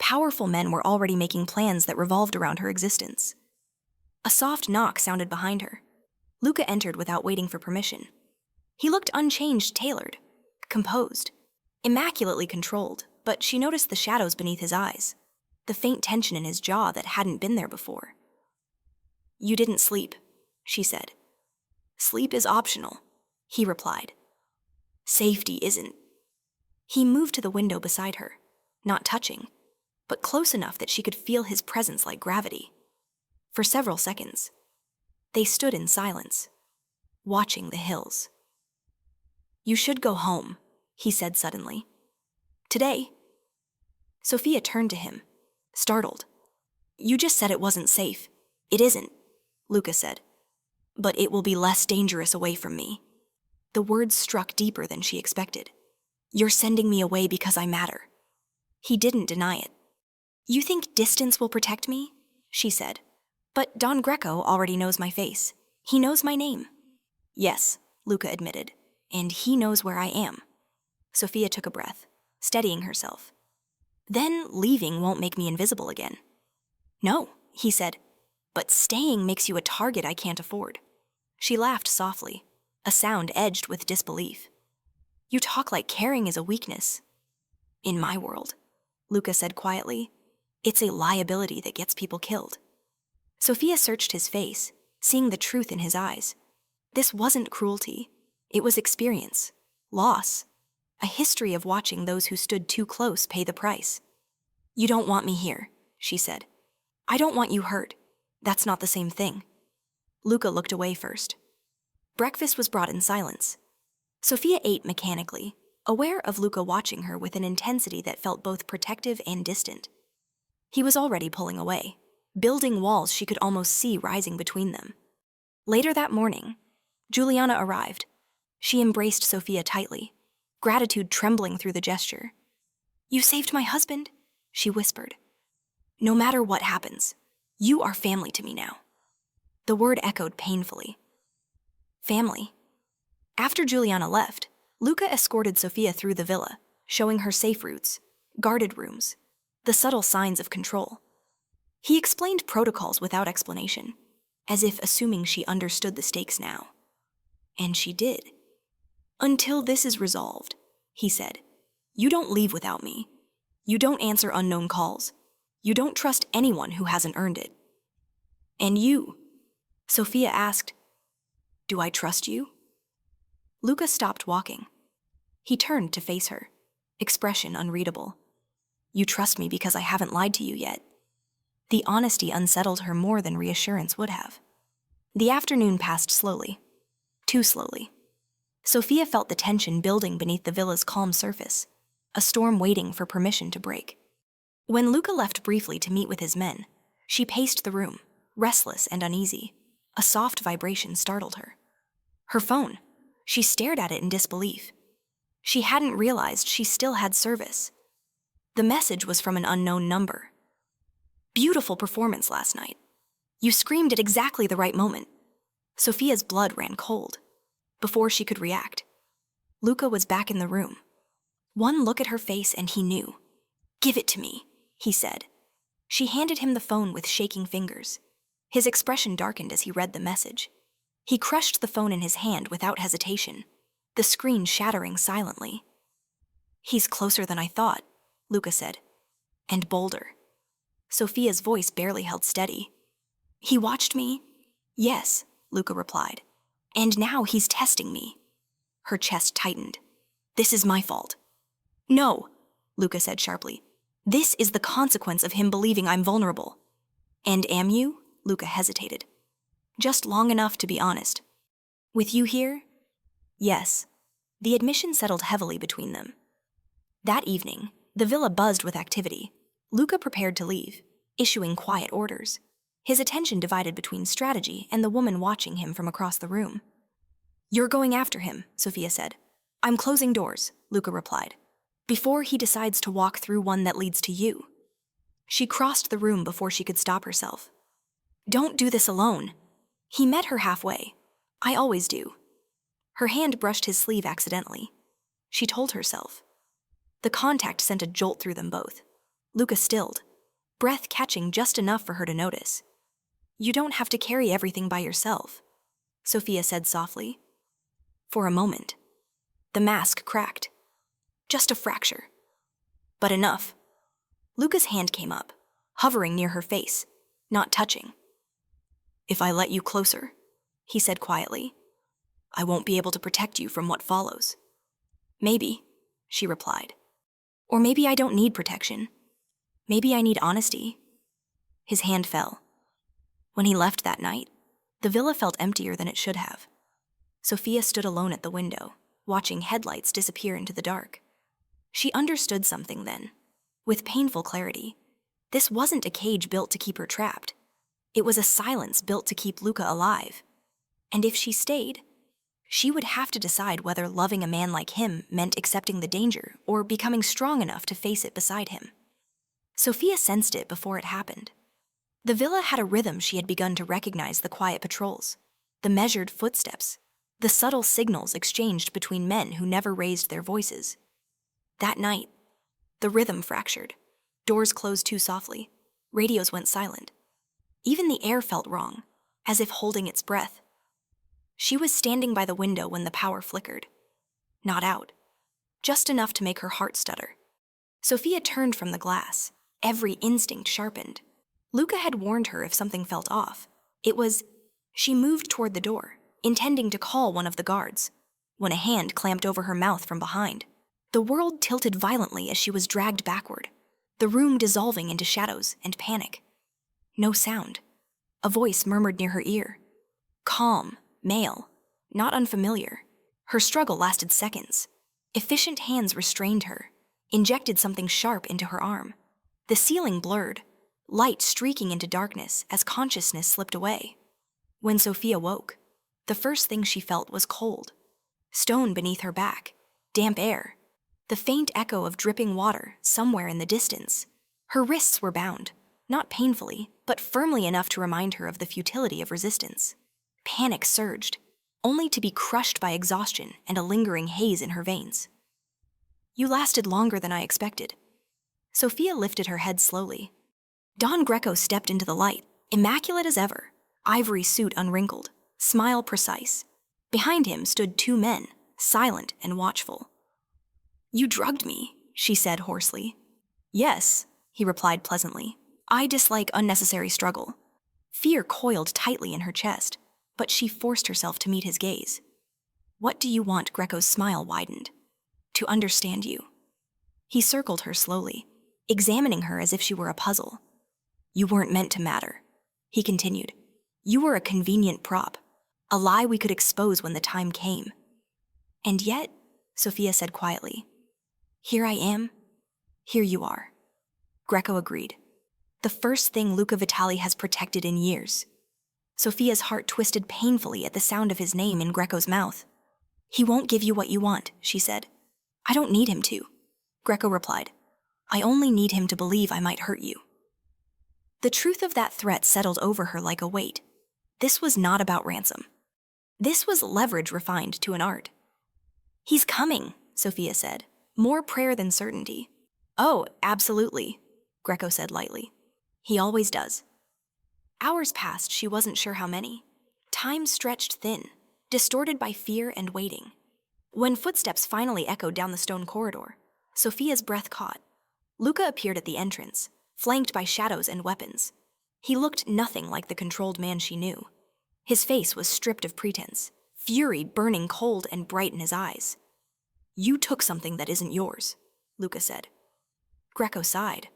powerful men were already making plans that revolved around her existence. A soft knock sounded behind her. Luca entered without waiting for permission. He looked unchanged, tailored, composed, immaculately controlled, but she noticed the shadows beneath his eyes, the faint tension in his jaw that hadn't been there before. "You didn't sleep," she said. "Sleep is optional," he replied. "Safety isn't." He moved to the window beside her, not touching, but close enough that she could feel his presence like gravity. For several seconds, they stood in silence, watching the hills. "You should go home," he said suddenly. "Today." Sophia turned to him, startled. "You just said it wasn't safe." "It isn't," Luca said. "But it will be less dangerous away from me." The words struck deeper than she expected. "You're sending me away because I matter." He didn't deny it. "You think distance will protect me?" she said. "But Don Greco already knows my face. He knows my name." "Yes," Luca admitted, "and he knows where I am." Sophia took a breath, steadying herself. "Then leaving won't make me invisible again." "No," he said, "but staying makes you a target I can't afford." She laughed softly, a sound edged with disbelief. "You talk like caring is a weakness." "In my world," Luca said quietly, "it's a liability that gets people killed." Sophia searched his face, seeing the truth in his eyes. This wasn't cruelty. It was experience, loss, a history of watching those who stood too close pay the price. "You don't want me here," she said. "I don't want you hurt. That's not the same thing." Luca looked away first. Breakfast was brought in silence. Sophia ate mechanically, aware of Luca watching her with an intensity that felt both protective and distant. He was already pulling away, building walls she could almost see rising between them. Later that morning, Juliana arrived. She embraced Sophia tightly, gratitude trembling through the gesture. "You saved my husband," she whispered. "No matter what happens, you are family to me now." The word echoed painfully. Family. After Juliana left, Luca escorted Sophia through the villa, showing her safe routes, guarded rooms, the subtle signs of control. He explained protocols without explanation, as if assuming she understood the stakes now. And she did. "Until this is resolved," he said, "you don't leave without me. You don't answer unknown calls. You don't trust anyone who hasn't earned it." "And you?" Sophia asked, "Do I trust you?" Luca stopped walking. He turned to face her, expression unreadable. "You trust me because I haven't lied to you yet." The honesty unsettled her more than reassurance would have. The afternoon passed slowly, too slowly. Sophia felt the tension building beneath the villa's calm surface, a storm waiting for permission to break. When Luca left briefly to meet with his men, she paced the room, restless and uneasy. A soft vibration startled her. Her phone. She stared at it in disbelief. She hadn't realized she still had service. The message was from an unknown number. "Beautiful performance last night. You screamed at exactly the right moment. Sophia's blood ran cold. Before she could react, Luca was back in the room. One look at her face and he knew. "Give it to me," he said. She handed him the phone with shaking fingers. His expression darkened as he read the message. He crushed the phone in his hand without hesitation, the screen shattering silently. "He's closer than I thought," Luca said. "And bolder." Sophia's voice barely held steady. "He watched me?" "Yes," Luca replied. "And now he's testing me." Her chest tightened. "This is my fault." "No," Luca said sharply. "This is the consequence of him believing I'm vulnerable." "And am you?" Luca hesitated. "Just long enough to be honest." "With you here?" "Yes." The admission settled heavily between them. That evening, the villa buzzed with activity. Luca prepared to leave, issuing quiet orders. His attention divided between strategy and the woman watching him from across the room. "You're going after him," Sophia said. "I'm closing doors," Luca replied, "before he decides to walk through one that leads to you." She crossed the room before she could stop herself. "Don't do this alone." He met her halfway. "I always do." Her hand brushed his sleeve accidentally. She told herself. The contact sent a jolt through them both. Luca stilled, breath catching just enough for her to notice. "You don't have to carry everything by yourself," Sophia said softly. For a moment, the mask cracked. Just a fracture. But enough. Luca's hand came up, hovering near her face, not touching. "If I let you closer," he said quietly, "I won't be able to protect you from what follows." "Maybe," she replied. "Or maybe I don't need protection. Maybe I need honesty." His hand fell. When he left that night, the villa felt emptier than it should have. Sophia stood alone at the window, watching headlights disappear into the dark. She understood something then, with painful clarity. This wasn't a cage built to keep her trapped. It was a silence built to keep Luca alive. And if she stayed, she would have to decide whether loving a man like him meant accepting the danger or becoming strong enough to face it beside him. Sophia sensed it before it happened. The villa had a rhythm she had begun to recognize: the quiet patrols, the measured footsteps, the subtle signals exchanged between men who never raised their voices. That night, the rhythm fractured. Doors closed too softly. Radios went silent. Even the air felt wrong, as if holding its breath. She was standing by the window when the power flickered. Not out. Just enough to make her heart stutter. Sophia turned from the glass, every instinct sharpened. Luca had warned her if something felt off. She moved toward the door, intending to call one of the guards, when a hand clamped over her mouth from behind. The world tilted violently as she was dragged backward, the room dissolving into shadows and panic. No sound. A voice murmured near her ear. Calm, male, not unfamiliar. Her struggle lasted seconds. Efficient hands restrained her, injected something sharp into her arm. The ceiling blurred, light streaking into darkness as consciousness slipped away. When Sophia woke, the first thing she felt was cold. Stone beneath her back, damp air, the faint echo of dripping water somewhere in the distance. Her wrists were bound, not painfully, but firmly enough to remind her of the futility of resistance. Panic surged, only to be crushed by exhaustion and a lingering haze in her veins. "You lasted longer than I expected." Sophia lifted her head slowly. Don Greco stepped into the light, immaculate as ever, ivory suit unwrinkled, smile precise. Behind him stood two men, silent and watchful. "You drugged me," she said hoarsely. "Yes," he replied pleasantly. "I dislike unnecessary struggle." Fear coiled tightly in her chest, but she forced herself to meet his gaze. "What do you want?" Greco's smile widened. "To understand you." He circled her slowly, examining her as if she were a puzzle. "You weren't meant to matter," he continued. "You were a convenient prop, a lie we could expose when the time came." "And yet," Sophia said quietly, "here I am, here you are." Greco agreed. The first thing Luca Vitali has protected in years. Sophia's heart twisted painfully at the sound of his name in Greco's mouth. "He won't give you what you want," she said. "I don't need him to," Greco replied. "I only need him to believe I might hurt you." The truth of that threat settled over her like a weight. This was not about ransom. This was leverage refined to an art. "He's coming," Sophia said, more prayer than certainty. "Oh, absolutely," Greco said lightly. "He always does." Hours passed, she wasn't sure how many. Time stretched thin, distorted by fear and waiting. When footsteps finally echoed down the stone corridor, Sophia's breath caught. Luca appeared at the entrance, flanked by shadows and weapons. He looked nothing like the controlled man she knew. His face was stripped of pretense, fury burning cold and bright in his eyes. "You took something that isn't yours," Luca said. Greco sighed.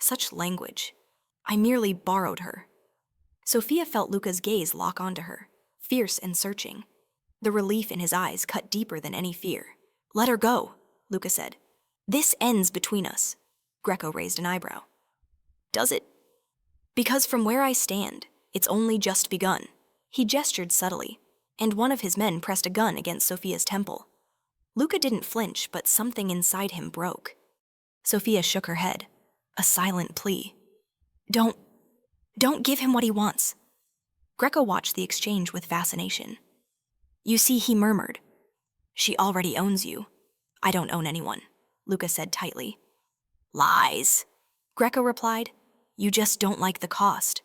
"Such language. I merely borrowed her." Sophia felt Luca's gaze lock onto her, fierce and searching. The relief in his eyes cut deeper than any fear. "Let her go," Luca said. "This ends between us." Greco raised an eyebrow. "Does it?" "Because from where I stand, it's only just begun." He gestured subtly, and one of his men pressed a gun against Sophia's temple. Luca didn't flinch, but something inside him broke. Sophia shook her head, a silent plea. Don't give him what he wants." Greco watched the exchange with fascination. "You see," he murmured. "She already owns you." "I don't own anyone," Luca said tightly. "Lies," Greco replied. "You just don't like the cost."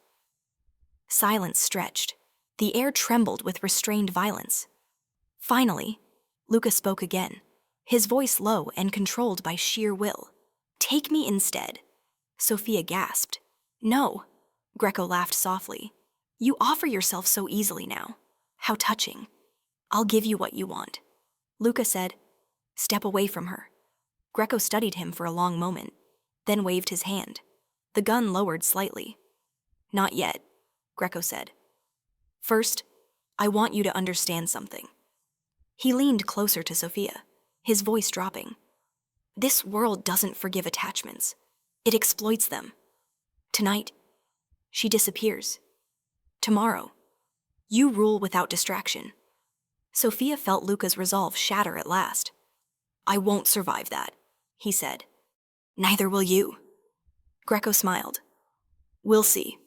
Silence stretched. The air trembled with restrained violence. Finally, Luca spoke again, his voice low and controlled by sheer will. "Take me instead." Sophia gasped. "No." Greco laughed softly. "You offer yourself so easily now. How touching. I'll give you what you want." Luca said, "Step away from her." Greco studied him for a long moment, then waved his hand. The gun lowered slightly. "Not yet," Greco said. "First, I want you to understand something." He leaned closer to Sophia, his voice dropping. "This world doesn't forgive attachments. It exploits them. Tonight, she disappears. Tomorrow, you rule without distraction." Sophia felt Luca's resolve shatter at last. "I won't survive that," he said. "Neither will you." Greco smiled. "We'll see."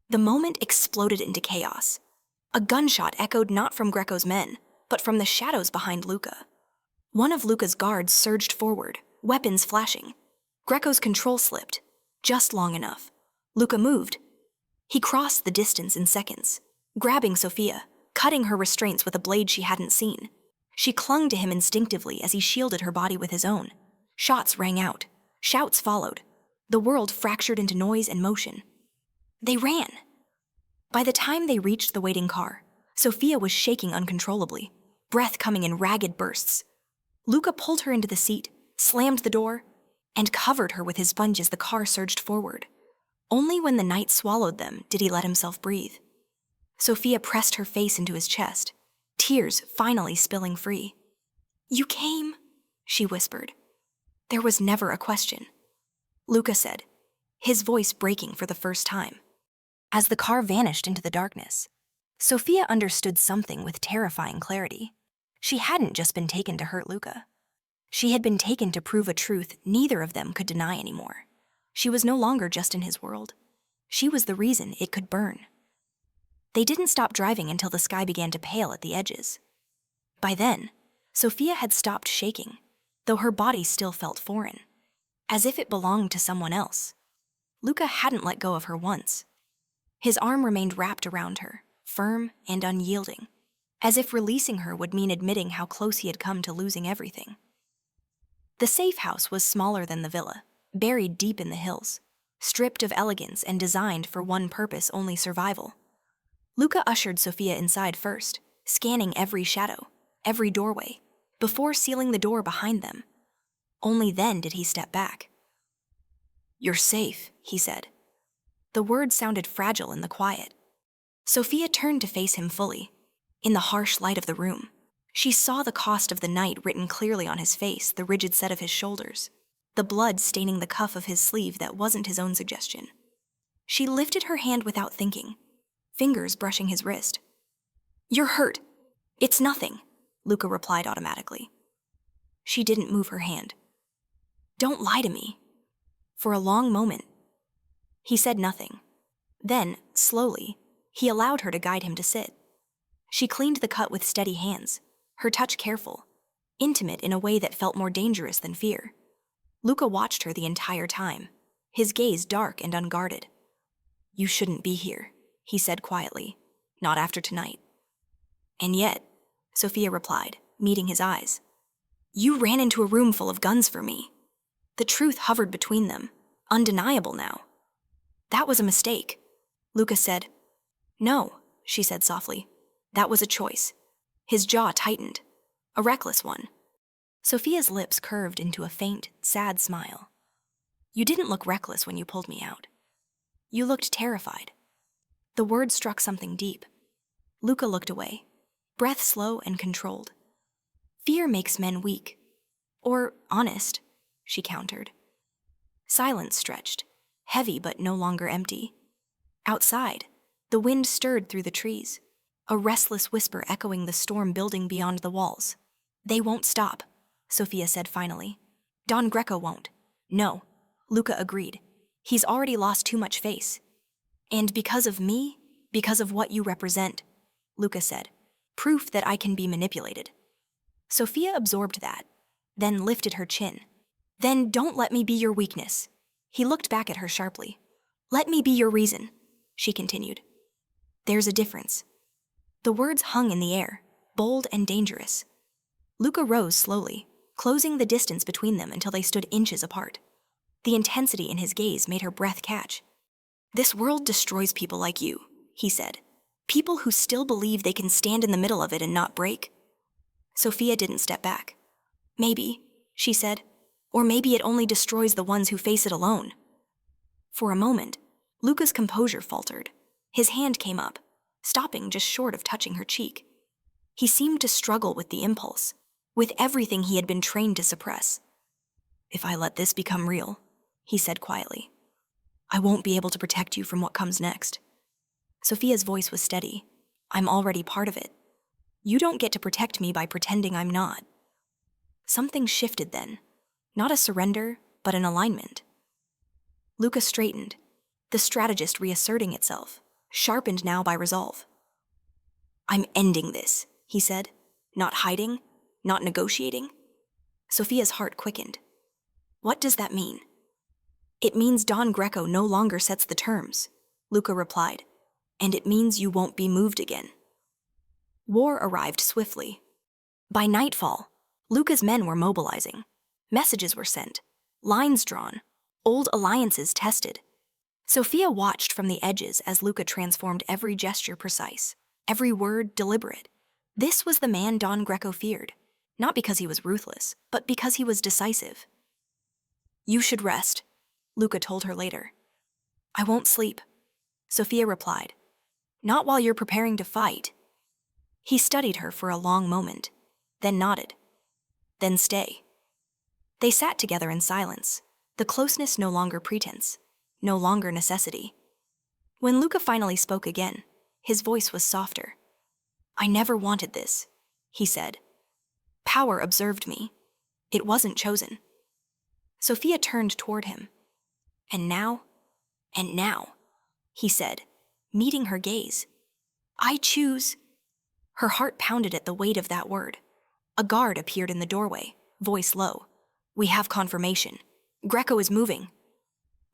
The moment exploded into chaos. A gunshot echoed not from Greco's men, but from the shadows behind Luca. One of Luca's guards surged forward, weapons flashing. Greco's control slipped, just long enough. Luca moved. He crossed the distance in seconds, grabbing Sophia, cutting her restraints with a blade she hadn't seen. She clung to him instinctively as he shielded her body with his own. Shots rang out. Shouts followed. The world fractured into noise and motion. They ran. By the time they reached the waiting car, Sophia was shaking uncontrollably, breath coming in ragged bursts. Luca pulled her into the seat, slammed the door, and covered her with his sponge as the car surged forward. Only when the night swallowed them did he let himself breathe. Sophia pressed her face into his chest, tears finally spilling free. "You came," she whispered. "There was never a question," Luca said, his voice breaking for the first time. As the car vanished into the darkness, Sophia understood something with terrifying clarity. She hadn't just been taken to hurt Luca. She had been taken to prove a truth neither of them could deny anymore. She was no longer just in his world. She was the reason it could burn. They didn't stop driving until the sky began to pale at the edges. By then, Sophia had stopped shaking, though her body still felt foreign, as if it belonged to someone else. Luca hadn't let go of her once. His arm remained wrapped around her, firm and unyielding, as if releasing her would mean admitting how close he had come to losing everything. The safe house was smaller than the villa, buried deep in the hills, stripped of elegance and designed for one purpose only: survival. Luca ushered Sophia inside first, scanning every shadow, every doorway, before sealing the door behind them. Only then did he step back. "You're safe," he said. The words sounded fragile in the quiet. Sophia turned to face him fully. In the harsh light of the room, she saw the cost of the night written clearly on his face, the rigid set of his shoulders, the blood staining the cuff of his sleeve that wasn't his own suggestion. She lifted her hand without thinking, fingers brushing his wrist. "You're hurt." "It's nothing," Luca replied automatically. She didn't move her hand. "Don't lie to me." For a long moment, he said nothing. Then, slowly, he allowed her to guide him to sit. She cleaned the cut with steady hands, her touch careful, intimate in a way that felt more dangerous than fear. Luca watched her the entire time, his gaze dark and unguarded. "You shouldn't be here," he said quietly. "Not after tonight." "And yet," Sophia replied, meeting his eyes, "you ran into a room full of guns for me." The truth hovered between them, undeniable now. "That was a mistake," Luca said. "No," she said softly. "That was a choice." His jaw tightened, a reckless one. Sophia's lips curved into a faint, sad smile. "You didn't look reckless when you pulled me out. You looked terrified." The word struck something deep. Luca looked away, breath slow and controlled. "Fear makes men weak. Or honest," she countered. Silence stretched, heavy but no longer empty. Outside, the wind stirred through the trees, a restless whisper echoing the storm building beyond the walls. "They won't stop," Sophia said finally. "Don Greco won't." "No," Luca agreed. "He's already lost too much face." "And because of me, because of what you represent," Luca said. "Proof that I can be manipulated." Sophia absorbed that, then lifted her chin. "Then don't let me be your weakness." He looked back at her sharply. "Let me be your reason," she continued. "There's a difference." The words hung in the air, bold and dangerous. Luca rose slowly, closing the distance between them until they stood inches apart. The intensity in his gaze made her breath catch. "This world destroys people like you," he said. "People who still believe they can stand in the middle of it and not break." Sophia didn't step back. "Maybe," she said. "Or maybe it only destroys the ones who face it alone." For a moment, Luca's composure faltered. His hand came up, stopping just short of touching her cheek. He seemed to struggle with the impulse, with everything he had been trained to suppress. "If I let this become real," he said quietly, "I won't be able to protect you from what comes next." Sophia's voice was steady. "I'm already part of it. You don't get to protect me by pretending I'm not." Something shifted then. Not a surrender, but an alignment. Luca straightened, the strategist reasserting itself, sharpened now by resolve. "I'm ending this," he said, "not hiding, not negotiating." Sophia's heart quickened. "What does that mean?" "It means Don Greco no longer sets the terms," Luca replied, "and it means you won't be moved again." War arrived swiftly. By nightfall, Luca's men were mobilizing. Messages were sent, lines drawn, old alliances tested. Sophia watched from the edges as Luca transformed every gesture precise, every word deliberate. This was the man Don Greco feared, not because he was ruthless, but because he was decisive. "You should rest," Luca told her later. "I won't sleep," Sophia replied. "Not while you're preparing to fight." He studied her for a long moment, then nodded. "Then stay." They sat together in silence, the closeness no longer pretense, no longer necessity. When Luca finally spoke again, his voice was softer. "I never wanted this," he said. "Power observed me. It wasn't chosen." Sophia turned toward him. And now," he said, meeting her gaze. "I choose." Her heart pounded at the weight of that word. A guard appeared in the doorway, voice low. "We have confirmation. Greco is moving."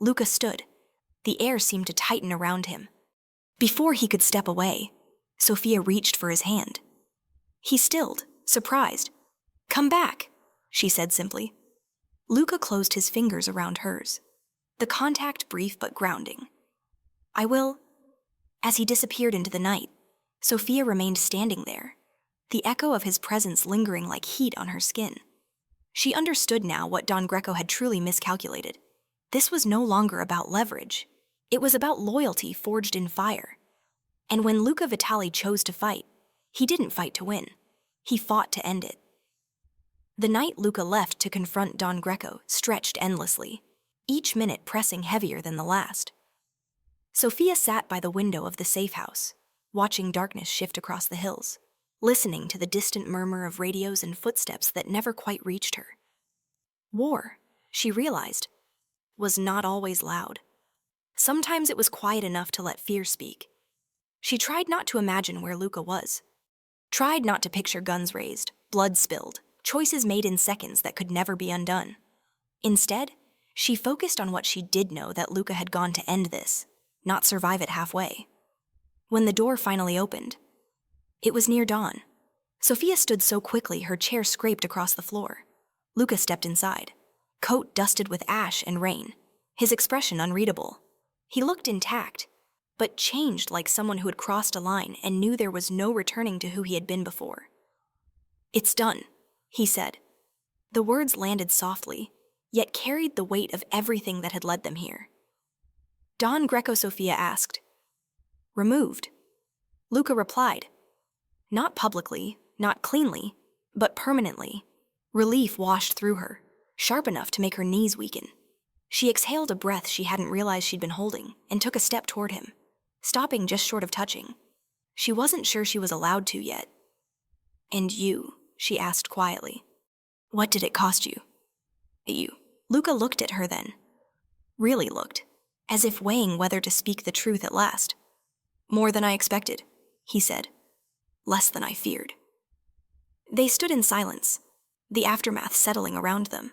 Luca stood. The air seemed to tighten around him. Before he could step away, Sophia reached for his hand. He stilled, surprised. "Come back," she said simply. Luca closed his fingers around hers, the contact brief but grounding. "I will." As he disappeared into the night, Sophia remained standing there, the echo of his presence lingering like heat on her skin. She understood now what Don Greco had truly miscalculated. This was no longer about leverage. It was about loyalty forged in fire. And when Luca Vitali chose to fight, he didn't fight to win. He fought to end it. The night Luca left to confront Don Greco stretched endlessly, each minute pressing heavier than the last. Sophia sat by the window of the safe house, watching darkness shift across the hills, listening to the distant murmur of radios and footsteps that never quite reached her. War, she realized, was not always loud. Sometimes it was quiet enough to let fear speak. She tried not to imagine where Luca was, Tried not to picture guns raised, blood spilled, choices made in seconds that could never be undone. Instead, she focused on what she did know, that Luca had gone to end this, not survive it halfway. When the door finally opened, it was near dawn. Sophia stood so quickly her chair scraped across the floor. Luca stepped inside, coat dusted with ash and rain, his expression unreadable. He looked intact, but changed like someone who had crossed a line and knew there was no returning to who he had been before. "It's done," he said. The words landed softly, yet carried the weight of everything that had led them here. Don Greco, Sophia asked. "Removed." Luca replied. Not publicly, not cleanly, but permanently. Relief washed through her, sharp enough to make her knees weaken. She exhaled a breath she hadn't realized she'd been holding and took a step toward him, stopping just short of touching. She wasn't sure she was allowed to yet. "And you?" she asked quietly. "What did it cost you?" "You." Luca looked at her then. Really looked, as if weighing whether to speak the truth at last. "More than I expected," he said. "Less than I feared." They stood in silence, the aftermath settling around them.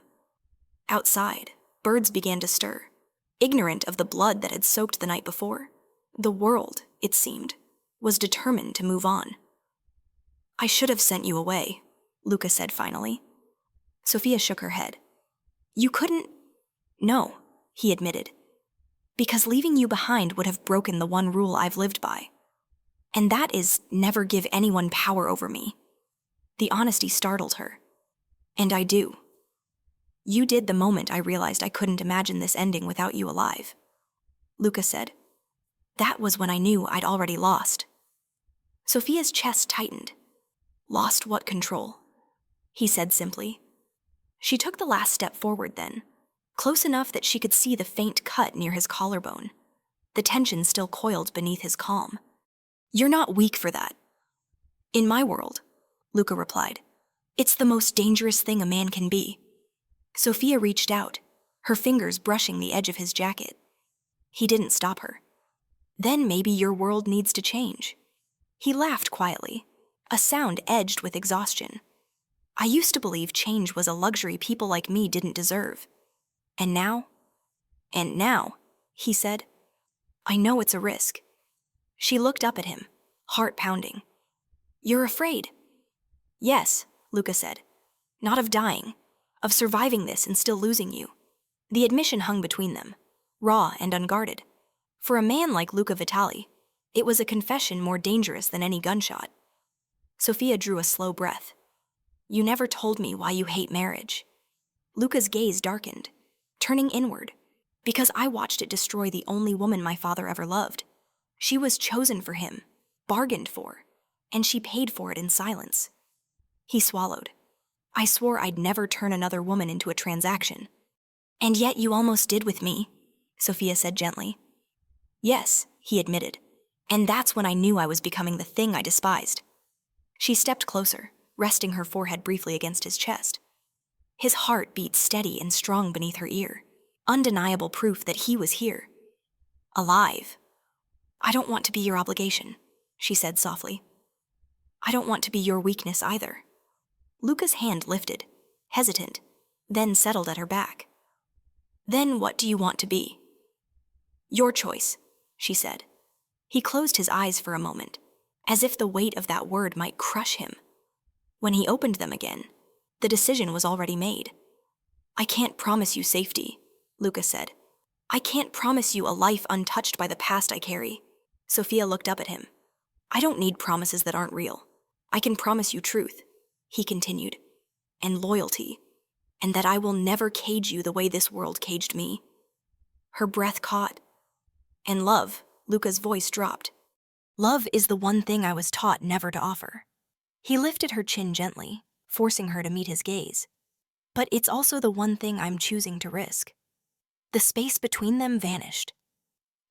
Outside, birds began to stir, ignorant of the blood that had soaked the night before. The world, it seemed, was determined to move on. "I should have sent you away," Luca said finally. Sophia shook her head. "You couldn't—" "No," he admitted. "Because leaving you behind would have broken the one rule I've lived by. And that is never give anyone power over me." The honesty startled her. "And I do. You did the moment I realized I couldn't imagine this ending without you alive," Luca said. "That was when I knew I'd already lost." Sophia's chest tightened. "Lost what control?" he said simply. She took the last step forward then, close enough that she could see the faint cut near his collarbone, the tension still coiled beneath his calm. "You're not weak for that." "In my world," Luca replied, "it's the most dangerous thing a man can be." Sophia reached out, her fingers brushing the edge of his jacket. He didn't stop her. "Then maybe your world needs to change." He laughed quietly, a sound edged with exhaustion. "I used to believe change was a luxury people like me didn't deserve. And now?" "And now," he said, "I know it's a risk." She looked up at him, heart pounding. "You're afraid?" "Yes," Luca said. "Not of dying, of surviving this and still losing you." The admission hung between them, raw and unguarded. For a man like Luca Vitali, it was a confession more dangerous than any gunshot. Sophia drew a slow breath. "You never told me why you hate marriage." Luca's gaze darkened, turning inward, "Because I watched it destroy the only woman my father ever loved. She was chosen for him, bargained for, and she paid for it in silence." He swallowed. "I swore I'd never turn another woman into a transaction." "And yet you almost did with me," Sophia said gently. "Yes," he admitted, "and that's when I knew I was becoming the thing I despised." She stepped closer, resting her forehead briefly against his chest. His heart beat steady and strong beneath her ear, undeniable proof that he was here. Alive. "I don't want to be your obligation," she said softly. "I don't want to be your weakness either." Luca's hand lifted, hesitant, then settled at her back. "Then what do you want to be?" "Your choice," she said. He closed his eyes for a moment, as if the weight of that word might crush him. When he opened them again, the decision was already made. "I can't promise you safety," Luca said. "I can't promise you a life untouched by the past I carry." Sophia looked up at him. "I don't need promises that aren't real. I can promise you truth," he continued, "and loyalty, and that I will never cage you the way this world caged me." Her breath caught. "And love," Luca's voice dropped. "Love is the one thing I was taught never to offer." He lifted her chin gently, forcing her to meet his gaze. "But it's also the one thing I'm choosing to risk." The space between them vanished.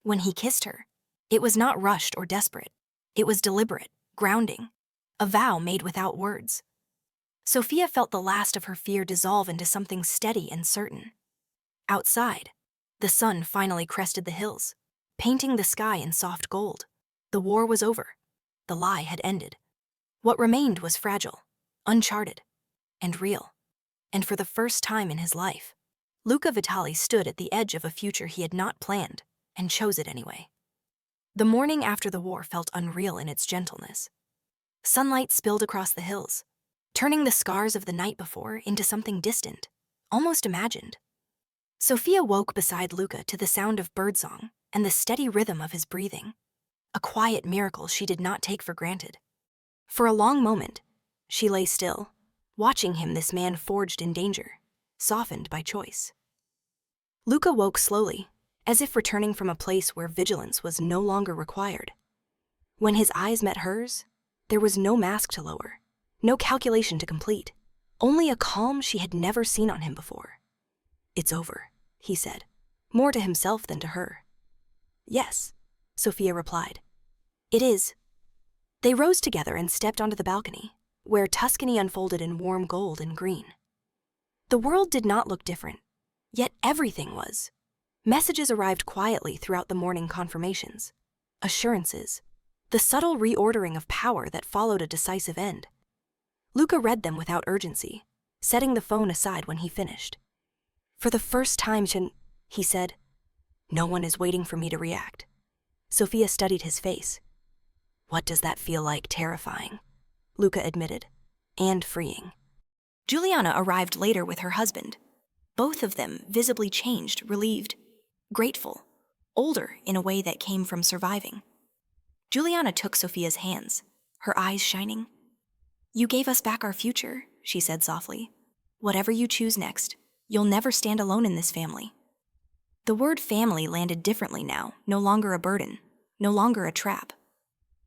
When he kissed her, it was not rushed or desperate. It was deliberate, grounding, a vow made without words. Sophia felt the last of her fear dissolve into something steady and certain. Outside, the sun finally crested the hills, painting the sky in soft gold. The war was over. The lie had ended. What remained was fragile, uncharted, and real. And for the first time in his life, Luca Vitali stood at the edge of a future he had not planned and chose it anyway. The morning after the war felt unreal in its gentleness. Sunlight spilled across the hills, turning the scars of the night before into something distant, almost imagined. Sophia woke beside Luca to the sound of birdsong and the steady rhythm of his breathing, a quiet miracle she did not take for granted. For a long moment, she lay still, watching him, this man forged in danger, softened by choice. Luca woke slowly, as if returning from a place where vigilance was no longer required. When his eyes met hers, there was no mask to lower, no calculation to complete, only a calm she had never seen on him before. "It's over," he said, more to himself than to her. "Yes," Sophia replied. "It is." They rose together and stepped onto the balcony, where Tuscany unfolded in warm gold and green. The world did not look different, yet everything was. Messages arrived quietly throughout the morning confirmations, assurances, the subtle reordering of power that followed a decisive end. Luca read them without urgency, setting the phone aside when he finished. "For the first time, he said, no one is waiting for me to react." Sophia studied his face. "What does that feel like?" "Terrifying," Luca admitted, "and freeing." Juliana arrived later with her husband, both of them visibly changed, relieved, grateful, older in a way that came from surviving. Juliana took Sophia's hands, her eyes shining. "You gave us back our future," she said softly. "Whatever you choose next, you'll never stand alone in this family." The word family landed differently now, no longer a burden, no longer a trap.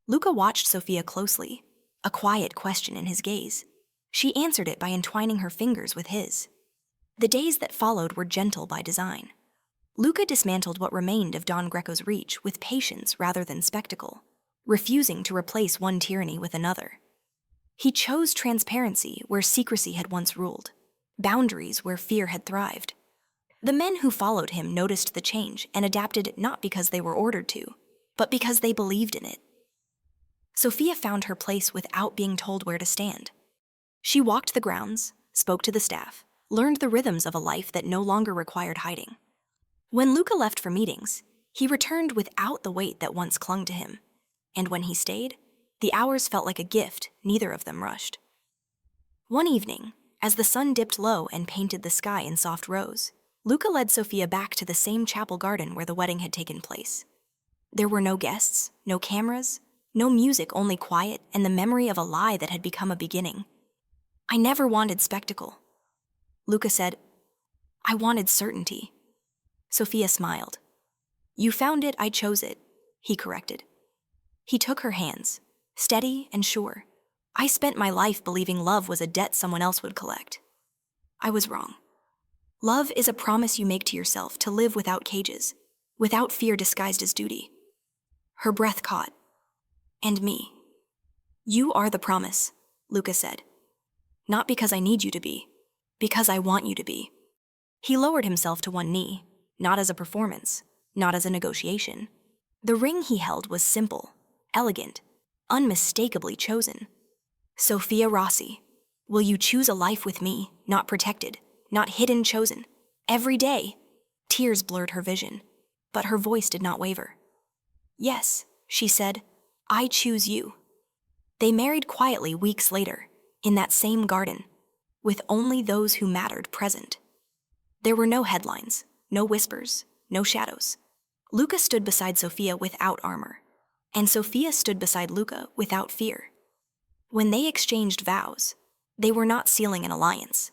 Luca watched Sophia closely, a quiet question in his gaze. She answered it by entwining her fingers with his. The days that followed were gentle by design. Luca dismantled what remained of Don Greco's reach with patience rather than spectacle, refusing to replace one tyranny with another. He chose transparency where secrecy had once ruled, boundaries where fear had thrived. The men who followed him noticed the change and adapted not because they were ordered to, but because they believed in it. Sophia found her place without being told where to stand. She walked the grounds, spoke to the staff, learned the rhythms of a life that no longer required hiding. When Luca left for meetings, he returned without the weight that once clung to him. And when he stayed, the hours felt like a gift neither of them rushed. One evening, as the sun dipped low and painted the sky in soft rose, Luca led Sophia back to the same chapel garden where the wedding had taken place. There were no guests, no cameras, no music, only quiet and the memory of a lie that had become a beginning. "I never wanted spectacle," Luca said. "I wanted certainty." Sophia smiled. "You found it, I chose it," he corrected. He took her hands, steady and sure. "I spent my life believing love was a debt someone else would collect. I was wrong. Love is a promise you make to yourself to live without cages, without fear disguised as duty." Her breath caught. "And me." "You are the promise," Luca said. "Not because I need you to be, because I want you to be." He lowered himself to one knee, not as a performance, not as a negotiation. The ring he held was simple, elegant, unmistakably chosen. "Sophia Rossi, will you choose a life with me, not protected, not hidden, chosen, every day?" Tears blurred her vision, but her voice did not waver. "Yes," she said, "I choose you." They married quietly weeks later, in that same garden, with only those who mattered present. There were no headlines, no whispers, no shadows. Luca stood beside Sophia without armor, and Sophia stood beside Luca without fear. When they exchanged vows, they were not sealing an alliance.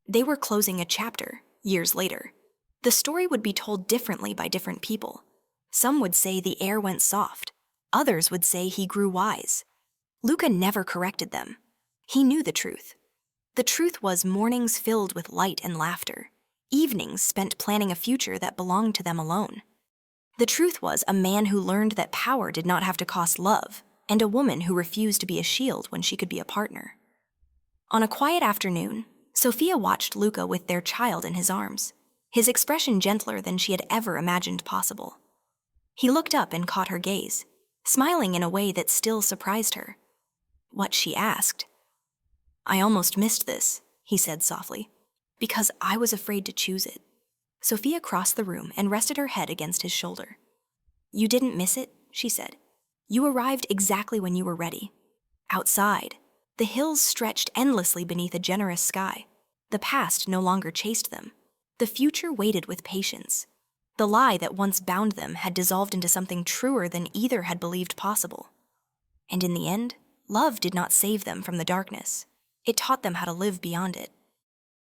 They were closing a chapter, years later. The story would be told differently by different people. Some would say the air went soft. Others would say he grew wise. Luca never corrected them. He knew the truth. The truth was mornings filled with light and laughter, evenings spent planning a future that belonged to them alone. The truth was a man who learned that power did not have to cost love, and a woman who refused to be a shield when she could be a partner. On a quiet afternoon, Sophia watched Luca with their child in his arms, his expression gentler than she had ever imagined possible. He looked up and caught her gaze, smiling in a way that still surprised her. what she asked. "I almost missed this," he said softly, "because I was afraid to choose it." Sophia crossed the room and rested her head against his shoulder. "You didn't miss it," she said. "You arrived exactly when you were ready." Outside, the hills stretched endlessly beneath a generous sky. The past no longer chased them. The future waited with patience. The lie that once bound them had dissolved into something truer than either had believed possible. And in the end, love did not save them from the darkness. It taught them how to live beyond it.